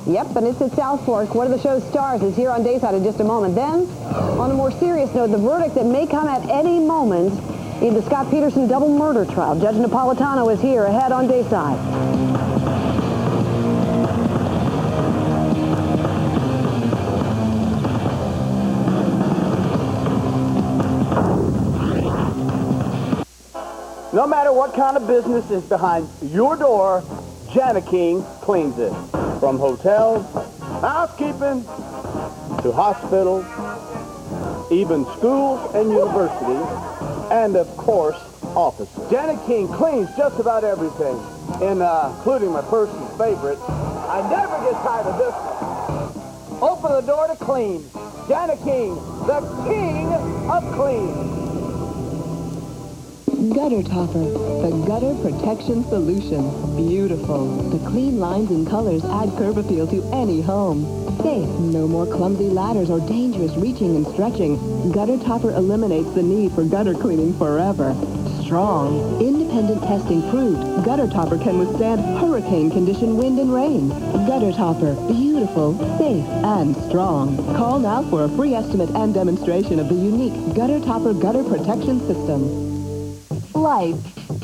Yep, and it's at South Fork. One of the show's stars is here on DaySide in just a moment. Then, on a more serious note, the verdict that may come at any moment in the Scott Peterson double murder trial. Judge Napolitano is here ahead on DaySide. No matter what kind of business is behind your door, Jana King cleans it. From hotels, housekeeping, to hospitals, even schools and universities, and of course, offices. Jana King cleans just about everything, including my personal favorite. I never get tired of this one. Open the door to clean. Jana King, the king of clean. Gutter Topper, the gutter protection solution. Beautiful. The clean lines and colors add curb appeal to any home. Safe. No more clumsy ladders or dangerous reaching and stretching. Gutter Topper eliminates the need for gutter cleaning forever. Strong. Independent testing proved Gutter Topper can withstand hurricane condition wind and rain. Gutter Topper. Beautiful, safe, and strong. Call now for a free estimate and demonstration of the unique Gutter Topper gutter protection system. Life.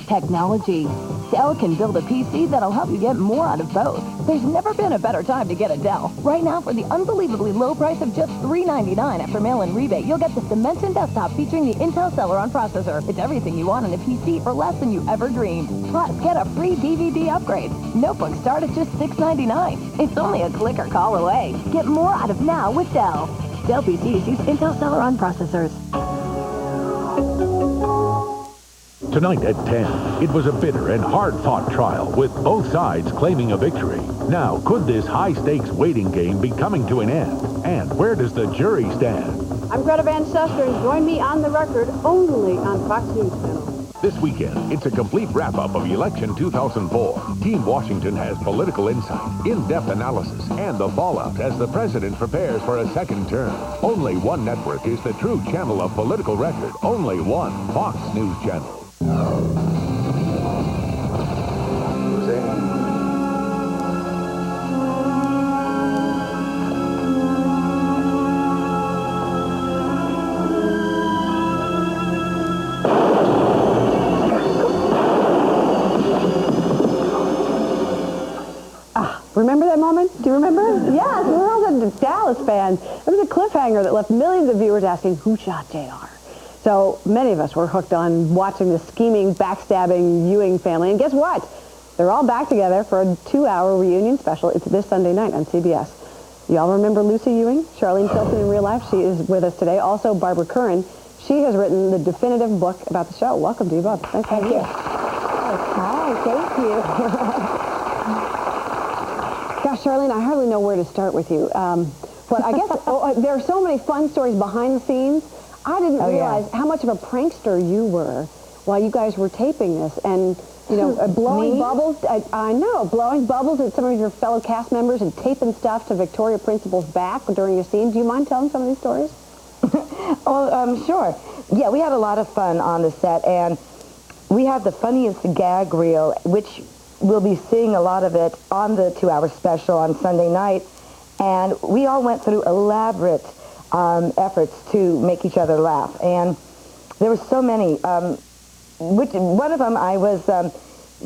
Technology. Dell can build a PC that'll help you get more out of both. There's never been a better time to get a Dell. Right now, for the unbelievably low price of just $399 after mail-in rebate, you'll get this Dimension desktop featuring the Intel Celeron processor. It's everything you want in a PC for less than you ever dreamed. Plus, get a free DVD upgrade. Notebooks start at just $699. It's only a click or call away. Get more out of now with Dell. Dell PCs use Intel Celeron processors. Tonight at 10, it was a bitter and hard-fought trial with both sides claiming a victory. Now, could this high-stakes waiting game be coming to an end? And where does the jury stand? I'm Greta Van Susteren. Join me on the record only on Fox News Channel. This weekend, it's a complete wrap-up of Election 2004. Team Washington has political insight, in-depth analysis, and the fallout as the president prepares for a second term. Only one network is the true channel of political record. Only one Fox News Channel. Remember that moment? Do you remember? Yes, we're all the Dallas fans. It was a cliffhanger that left millions of viewers asking, who shot JR? So many of us were hooked on watching the scheming, backstabbing Ewing family. And guess what? They're all back together for a 2-hour reunion special. It's this Sunday night on CBS. Y'all remember Lucy Ewing? Charlene Tilton in real life. She is with us today. Also, Barbara Curran. She has written the definitive book about the show. Welcome to you both. Thank you. Hi, thank you. Gosh, Charlene, I hardly know where to start with you. But I guess there are so many fun stories behind the scenes. I didn't realize how much of a prankster you were while you guys were taping this. And, you know, blowing bubbles. I know, blowing bubbles at some of your fellow cast members and taping stuff to Victoria Principal's back during a scene. Do you mind telling some of these stories? Sure. Yeah, we had a lot of fun on the set. And we had the funniest gag reel, which we'll be seeing a lot of it on the 2-hour special on Sunday night. And we all went through elaborate efforts to make each other laugh. And there were so many. One of them,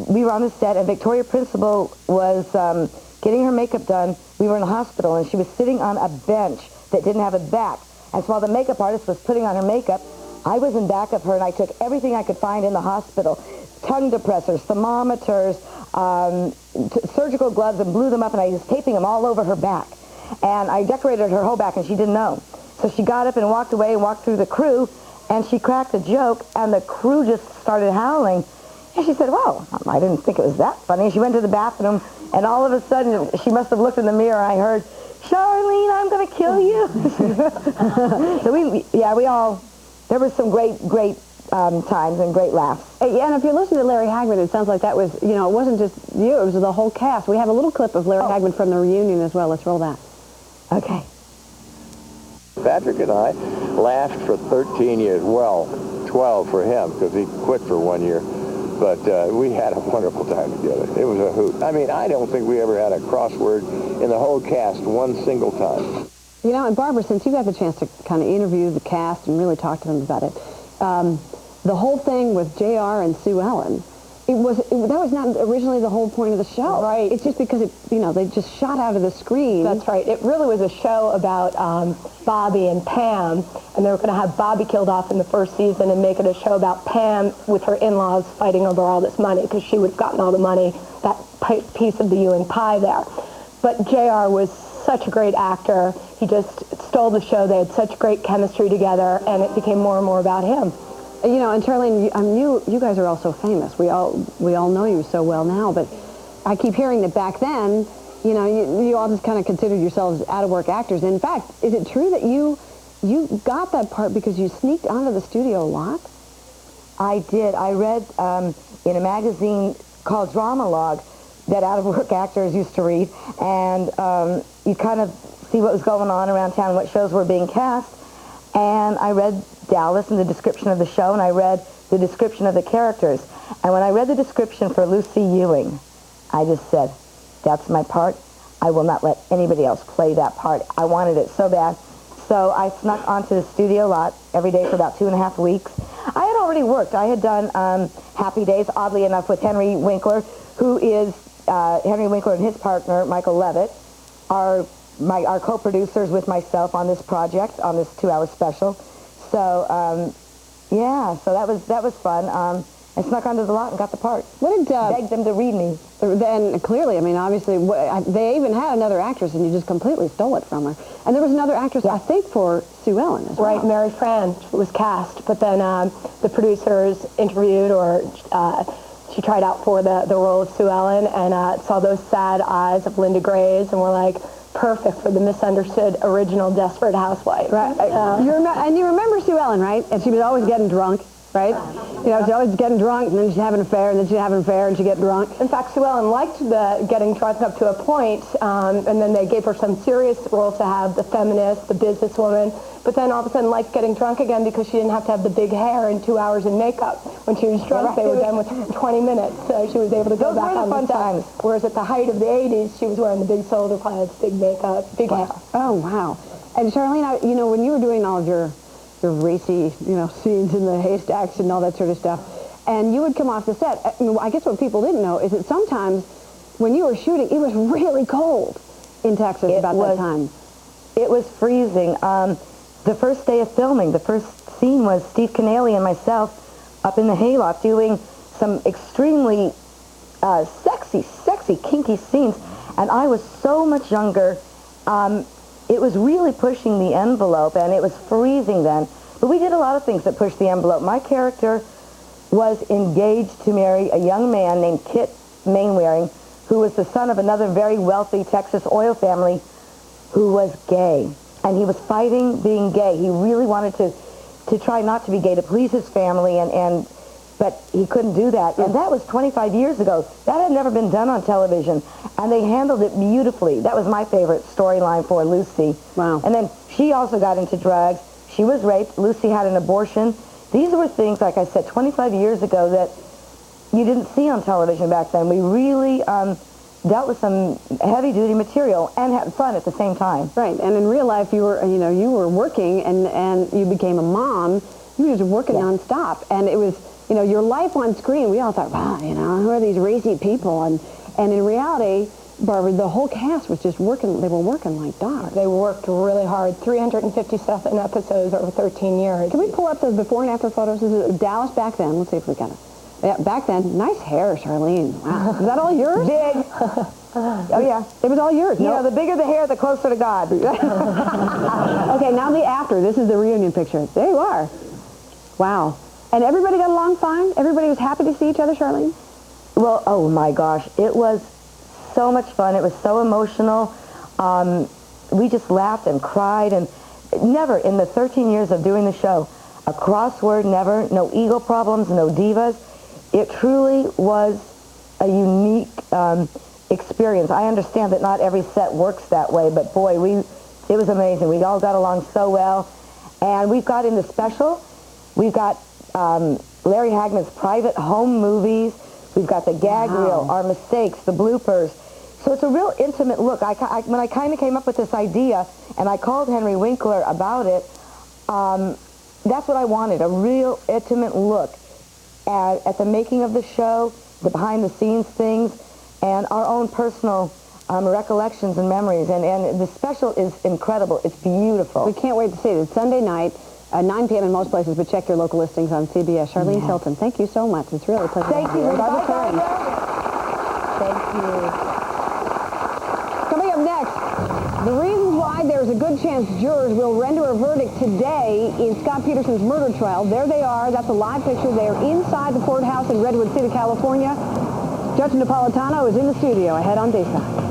we were on the set, and Victoria Principal was getting her makeup done. We were in the hospital, and she was sitting on a bench that didn't have a back. And so while the makeup artist was putting on her makeup, I was in back of her, and I took everything I could find in the hospital. Tongue depressors, thermometers, surgical gloves, and blew them up, and I was taping them all over her back. And I decorated her whole back, and she didn't know. So she got up and walked away and walked through the crew, and she cracked a joke, and the crew just started howling. And she said, well, I didn't think it was that funny. She went to the bathroom, and all of a sudden, she must have looked in the mirror, and I heard, Charlene, I'm going to kill you. So there was some great times and great laughs. Yeah, and if you listen to Larry Hagman, it sounds like that was, it wasn't just you, it was the whole cast. We have a little clip of Larry Hagman from the reunion as well. Let's roll that. Okay. Patrick and I laughed for 13 years. Well, 12 for him, because he quit for 1 year. But we had a wonderful time together. It was a hoot. I mean, I don't think we ever had a crossword in the whole cast one single time. And Barbara, since you got the chance to kind of interview the cast and really talk to them about it, the whole thing with JR and Sue Ellen, that was not originally the whole point of the show. Right. It's just because they just shot out of the screen. That's right. It really was a show about Bobby and Pam, and they were going to have Bobby killed off in the first season and make it a show about Pam with her in-laws fighting over all this money, because she would have gotten all the money, that piece of the Ewing pie there. But JR was such a great actor. He just stole the show. They had such great chemistry together, and it became more and more about him. And Charlene, you guys are all so famous. We all know you so well now, but I keep hearing that back then, you all just kind of considered yourselves out-of-work actors. In fact, is it true that you got that part because you sneaked onto the studio lot? I did. I read in a magazine called Dramalog that out-of-work actors used to read, and you kind of see what was going on around town, what shows were being cast. And I read Dallas and the description of the show, and I read the description of the characters. And when I read the description for Lucy Ewing, I just said, that's my part. I will not let anybody else play that part. I wanted it so bad. So I snuck onto the studio lot every day for about 2.5 weeks. I had already worked. I had done Happy Days, oddly enough, with Henry Winkler, who is Henry Winkler and his partner, Michael Levitt, are our co-producers with myself on this project, on this 2-hour special. So, yeah, so that was fun. I snuck onto the lot and got the part. What did begged them to read me? Then clearly, I mean, obviously, they even had another actress, and you just completely stole it from her. And there was another actress, I think, for Sue Ellen as well. Right, Mary Fran was cast, but then the producers interviewed, or she tried out for the role of Sue Ellen, and saw those sad eyes of Linda Graves, and were like, perfect for the misunderstood original Desperate Housewife. Right. You remember Sue Ellen, right? And she was always getting drunk, right? You know, she's always getting drunk, and then she'd have an affair, and then she'd have an affair, and she'd get drunk. In fact, Sue Ellen liked the getting drunk up to a point, and then they gave her some serious roles to have, the feminist, the businesswoman, but then all of a sudden liked getting drunk again because she didn't have to have the big hair and 2 hours in makeup. When she was drunk, they were done with 20 minutes, so she was able to go back on the set. Whereas at the height of the 80s, she was wearing the big shoulder pads, big makeup, big hair. Oh, wow. And Charlene, you know, when you were doing all of your racy, you know, scenes in the haystacks and all that sort of stuff, and you would come off the set, I guess what people didn't know is that sometimes when you were shooting, it was really cold in Texas about that time. It was freezing. The first day of filming, the first scene was Steve Canale and myself up in the hayloft doing some extremely sexy, kinky scenes, and I was so much younger. It was really pushing the envelope, and it was freezing then. But we did a lot of things that pushed the envelope. My character was engaged to marry a young man named Kit Mainwaring, who was the son of another very wealthy Texas oil family who was gay. And he was fighting being gay. He really wanted to try not to be gay, to please his family, but he couldn't do that. And that was 25 years ago. That had never been done on television. And they handled it beautifully. That was my favorite storyline for Lucy. Wow. And then she also got into drugs. She was raped. Lucy had an abortion. These were things, like I said, 25 years ago that you didn't see on television back then. We really dealt with some heavy-duty material and had fun at the same time. Right. And in real life, you were working, and you became a mom. You were just working nonstop. And it was, you know, your life on screen, we all thought, wow, you know, who are these racy people? And in reality, Barbara, the whole cast was just working. They were working like dogs. They worked really hard. 357 episodes over 13 years. Can we pull up the before and after photos? This is Dallas back then. Let's see if we got it. Yeah, back then. Nice hair, Charlene. Wow. Is that all yours? Big. Oh, yeah. It was all yours. You know, the bigger the hair, the closer to God. Okay, now the after. This is the reunion picture. There you are. Wow. And everybody got along fine? Everybody was happy to see each other, Charlene? Well, oh my gosh, it was so much fun. It was so emotional. We just laughed and cried, and never in the 13 years of doing the show, a crossword, never, no ego problems, no divas. It truly was a unique experience. I understand that not every set works that way, but boy, it was amazing. We all got along so well. And we've got in the special, we've got Larry Hagman's private home movies. We've got the gag reel, our mistakes, the bloopers. So it's a real intimate look. When I kind of came up with this idea, and I called Henry Winkler about it, that's what I wanted, a real intimate look at the making of the show, the behind-the-scenes things, and our own personal recollections and memories. And the special is incredible. It's beautiful. We can't wait to see it. It's Sunday night. 9 p.m. in most places, but check your local listings on CBS. Charlene Tilton, thank you so much. It's really a pleasure. Thank you. Barbara Curran. Thank you. Coming up next, the reasons why there's a good chance jurors will render a verdict today in Scott Peterson's murder trial. There they are. That's a live picture. They are inside the courthouse in Redwood City, California. Judge Napolitano is in the studio ahead on DaySide.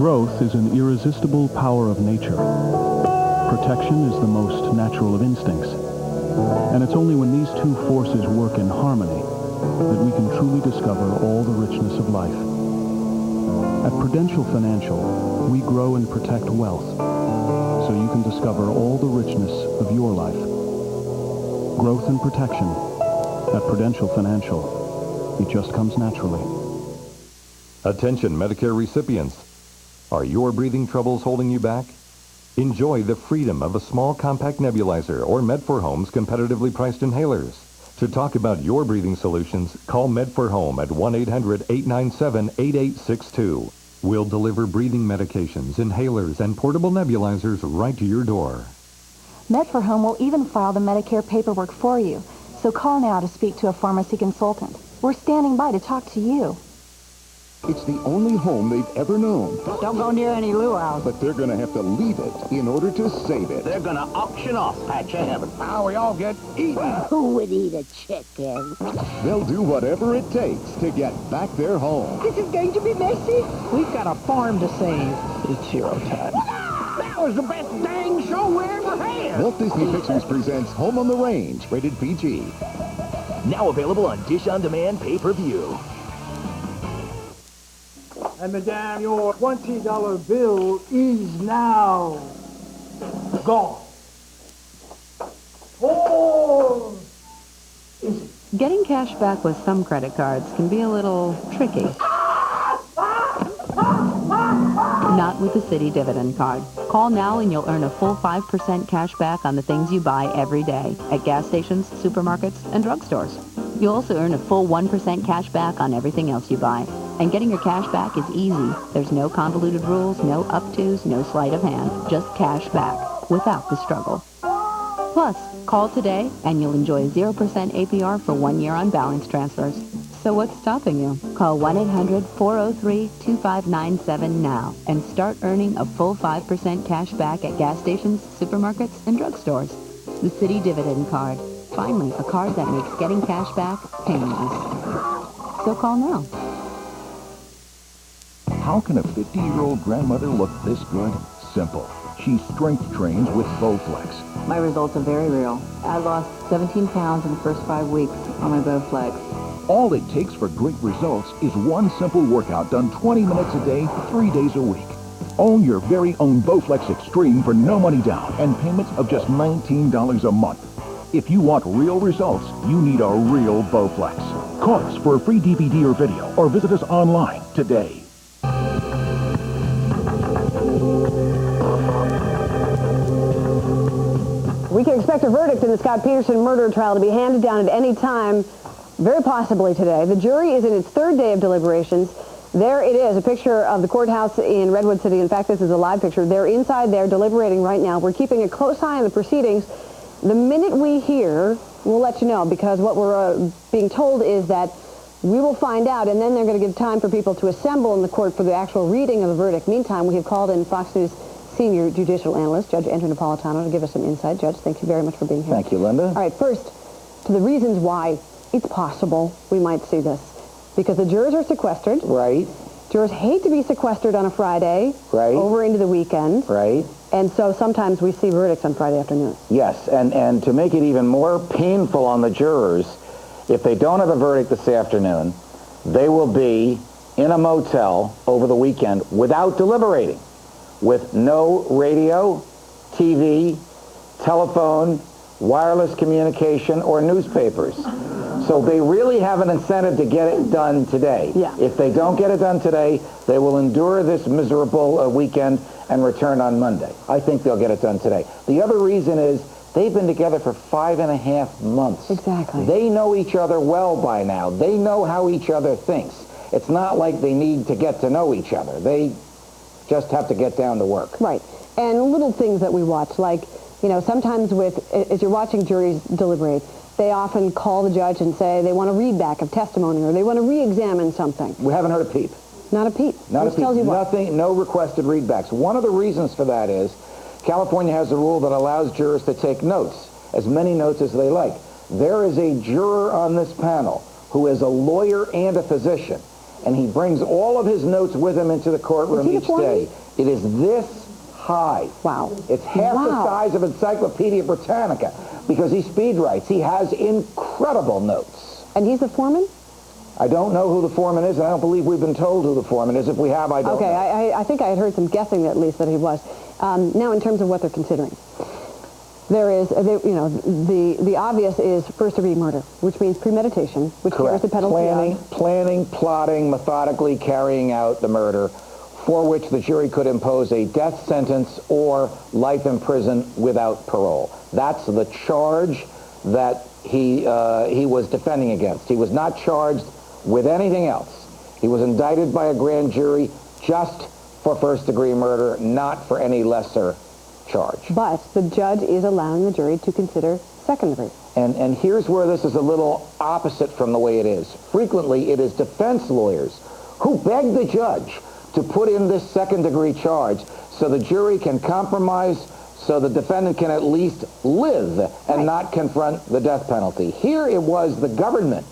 Growth is an irresistible power of nature. Protection is the most natural of instincts. And it's only when these two forces work in harmony that we can truly discover all the richness of life. At Prudential Financial, we grow and protect wealth so you can discover all the richness of your life. Growth and protection at Prudential Financial. It just comes naturally. Attention Medicare recipients. Are your breathing troubles holding you back? Enjoy the freedom of a small compact nebulizer or Med4Home's competitively priced inhalers. To talk about your breathing solutions, call Med4Home at 1-800-897-8862. We'll deliver breathing medications, inhalers, and portable nebulizers right to your door. Med4Home will even file the Medicare paperwork for you. So call now to speak to a pharmacy consultant. We're standing by to talk to you. It's the only home they've ever known. Don't go near any luau's. But they're going to have to leave it in order to save it. They're going to auction off Patch of Heaven. Now we all get eaten. Who would eat a chicken? They'll do whatever it takes to get back their home. This is going to be messy. We've got a farm to save. It's hero time. That was the best dang show we ever had. Walt Disney Pictures presents Home on the Range, rated PG. Now available on Dish On Demand pay-per-view. And madame, your $20 bill is now gone. Oh! Getting cash back with some credit cards can be a little tricky. Not with the City Dividend Card. Call now and you'll earn a full 5% cash back on the things you buy every day at gas stations, supermarkets, and drugstores. You'll also earn a full 1% cash back on everything else you buy. And getting your cash back is easy. There's no convoluted rules, no up-tos, no sleight of hand. Just cash back, without the struggle. Plus, call today and you'll enjoy 0% APR for 1 year on balance transfers. So what's stopping you? Call 1-800-403-2597 now and start earning a full 5% cash back at gas stations, supermarkets, and drugstores. The City Dividend Card. Finally, a card that makes getting cash back painless. So call now. How can a 50-year-old grandmother look this good? Simple. She strength trains with Bowflex. My results are very real. I lost 17 pounds in the first 5 weeks on my Bowflex. All it takes for great results is one simple workout done 20 minutes a day, 3 days a week. Own your very own Bowflex Extreme for no money down and payments of just $19 a month. If you want real results, you need a real Bowflex. Call us for a free DVD or video or visit us online today. We can expect a verdict in the Scott Peterson murder trial to be handed down at any time, very possibly today. The jury is in its third day of deliberations. There it is, a picture of the courthouse in Redwood City. In fact, this is a live picture. They're inside there deliberating right now. We're keeping a close eye on the proceedings. The minute we hear, we'll let you know, because what we're being told is that we will find out, and then they're going to give time for people to assemble in the court for the actual reading of the verdict. Meantime, we have called in Fox News senior judicial analyst, Judge Andrew Napolitano, to give us some insight. Judge, thank you very much for being here. Thank you, Linda. All right, first, to the reasons why it's possible we might see this. Because the jurors are sequestered. Right. Jurors hate to be sequestered on a Friday. Right. Over into the weekend. Right. And so sometimes we see verdicts on Friday afternoon. Yes, and to make it even more painful on the jurors, if they don't have a verdict this afternoon, they will be in a motel over the weekend without deliberating, with no radio, TV, telephone, wireless communication, or newspapers. So they really have an incentive to get it done today. Yeah. If they don't get it done today, they will endure this miserable weekend and return on Monday. I think they'll get it done today. The other reason is they've been together for 5.5 months. Exactly. They know each other well by now. They know how each other thinks. It's not like they need to get to know each other. They just have to get down to work. Right. And little things that we watch, like, you know, sometimes as you're watching juries deliberate, they often call the judge and say they want a readback of testimony or they want to re-examine something. We haven't heard a peep. Not a peep. Not Which a peep. tells you what? Nothing, no requested readbacks. One of the reasons for that is California has a rule that allows jurors to take notes, as many notes as they like. There is a juror on this panel who is a lawyer and a physician, and he brings all of his notes with him into the courtroom each day. It is this high. Wow. It's half the size of Encyclopedia Britannica because he speed writes. He has incredible notes. And he's the foreman? I don't know who the foreman is, and I don't believe we've been told who the foreman is. If we have, I don't know. Okay, I think I had heard some guessing at least that he was. Now, in terms of what they're considering, there is, the obvious is first-degree murder, which means premeditation, which carries the penalty planning, plotting, methodically carrying out the murder, for which the jury could impose a death sentence or life in prison without parole. That's the charge that he was defending against. He was not charged with anything else. He was indicted by a grand jury just for first-degree murder, not for any lesser charge. But the judge is allowing the jury to consider second degree. And here's where this is a little opposite from the way it is. Frequently, it is defense lawyers who beg the judge to put in this second-degree charge so the jury can compromise, so the defendant can at least live and not confront the death penalty. Here it was the government,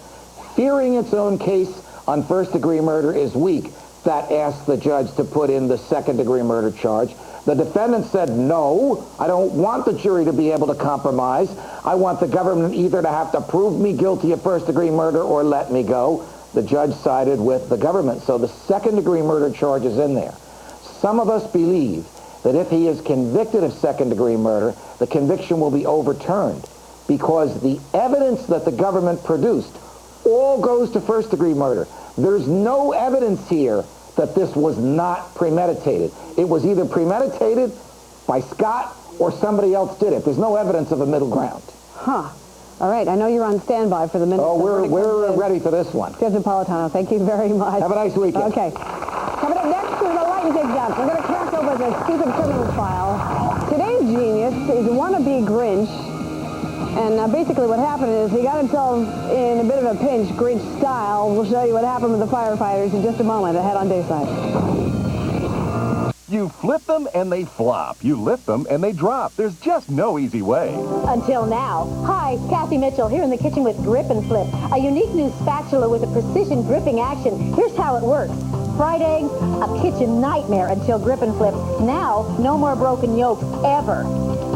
fearing its own case on first-degree murder is weak, that asked the judge to put in the second-degree murder charge. The defendant said, no, I don't want the jury to be able to compromise. I want the government either to have to prove me guilty of first-degree murder or let me go. The judge sided with the government, so the second-degree murder charge is in there. Some of us believe that if he is convicted of second-degree murder, the conviction will be overturned because the evidence that the government produced all goes to first-degree murder. There's no evidence here that this was not premeditated. It was either premeditated by Scott or somebody else did it. There's no evidence of a middle ground. Huh. All right, I know you're on standby for the minute. Oh, we're ready for this one. Judge Napolitano, thank you very much. Have a nice weekend. Okay. Coming up next is the lightning jump. We're going to crack open the stupid criminals file. Today's genius is wannabe Grinch. And basically what happened is he got himself in a bit of a pinch, Grinch style. We'll show you what happened with the firefighters in just a moment ahead on DaySide. You flip them and they flop. You lift them and they drop. There's just no easy way. Until now. Hi, Kathy Mitchell here in the kitchen with Grip and Flip, a unique new spatula with a precision gripping action. Here's how it works. Fried eggs, a kitchen nightmare until Grip and Flip. Now, no more broken yolks ever.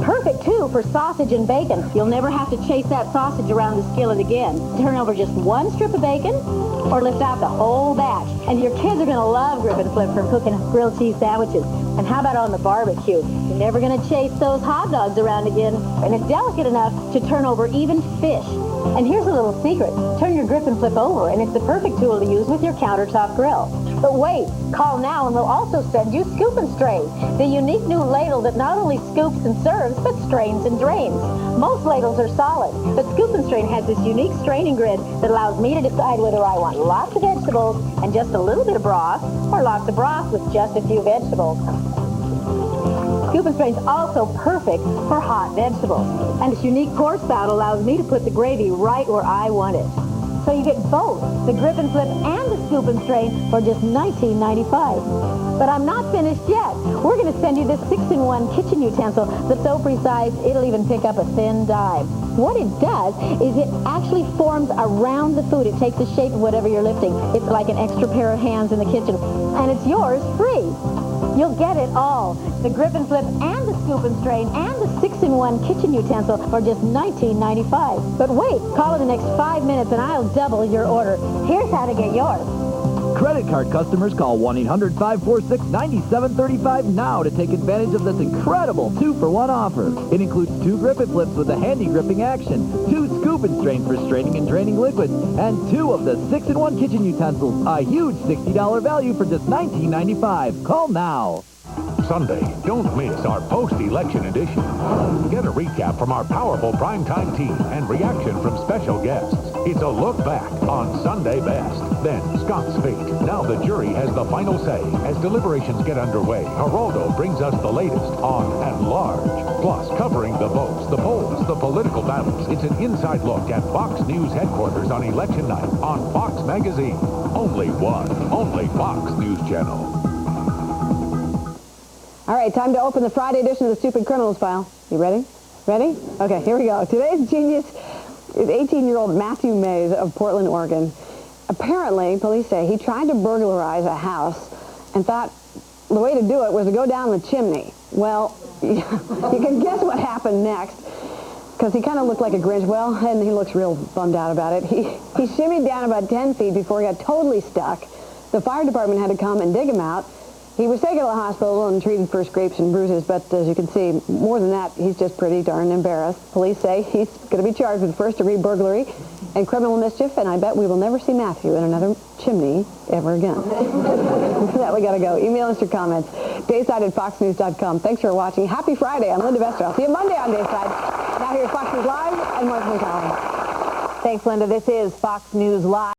Perfect, too, for sausage and bacon. You'll never have to chase that sausage around the skillet again. Turn over just one strip of bacon or lift out the whole batch. And your kids are going to love Grip and Flip for cooking grilled cheese sandwiches. And how about on the barbecue? You're never going to chase those hot dogs around again. And it's delicate enough to turn over even fish. And here's a little secret. Turn your Grip and Flip over, and it's the perfect tool to use with your countertop grill. But wait, call now and we'll also send you Scoop and Strain, the unique new ladle that not only scoops and serves, but strains and drains. Most ladles are solid, but Scoop and Strain has this unique straining grid that allows me to decide whether I want lots of vegetables and just a little bit of broth, or lots of broth with just a few vegetables. Scoop and Strain's also perfect for hot vegetables. And this unique pour spout allows me to put the gravy right where I want it. So you get both the Grip and Flip and the Scoop and Strain for just $19.95. But I'm not finished yet. We're going to send you this 6-in-1 kitchen utensil that's so precise it'll even pick up a thin dime. What it does is it actually forms around the food. It takes the shape of whatever you're lifting. It's like an extra pair of hands in the kitchen. And it's yours free. You'll get it all. The Grip and Flip and the Scoop and Strain and the 6-in-1 kitchen utensil for just $19.95. But wait, call in the next 5 minutes and I'll double your order. Here's how to get yours. Credit card customers call 1-800-546-9735 now to take advantage of this incredible 2-for-1 offer. It includes 2 Grip and Flips with a handy gripping action, 2 Scoop and Strain for straining and draining liquids, and 2 of the 6-in-1 kitchen utensils, a huge $60 value for just $19.95. Call now. Sunday, don't miss our post-election edition. Get a recap from our powerful primetime team and reaction from special guests. It's a look back on Sunday Best. Then Scott's fate. Now the jury has the final say. As deliberations get underway, Geraldo brings us the latest on At Large. Plus, covering the votes, the polls, the political battles. It's an inside look at Fox News headquarters on election night on Fox Magazine. Only one. Only Fox News Channel. All right, time to open the Friday edition of the Stupid Criminals file. You ready? Ready? Okay, here we go. Today's genius is 18-year-old Matthew Mays of Portland, Oregon. Apparently, police say he tried to burglarize a house and thought the way to do it was to go down the chimney. Well, you can guess what happened next, because he kind of looked like a Grinch. Well, and he looks real bummed out about it. He shimmied down about 10 feet before he got totally stuck. The fire department had to come and dig him out. He was taken to the hospital and treated for scrapes and bruises, but as you can see, more than that, he's just pretty darn embarrassed. Police say he's going to be charged with first-degree burglary and criminal mischief, and I bet we will never see Matthew in another chimney ever again. With that, we got to go. Email us your comments. DaySide at foxnews.com. Thanks for watching. Happy Friday. I'm Linda Vester. I'll see you Monday on DaySide. Now here's Fox News Live and Mark McCollum. Thanks, Linda. This is Fox News Live.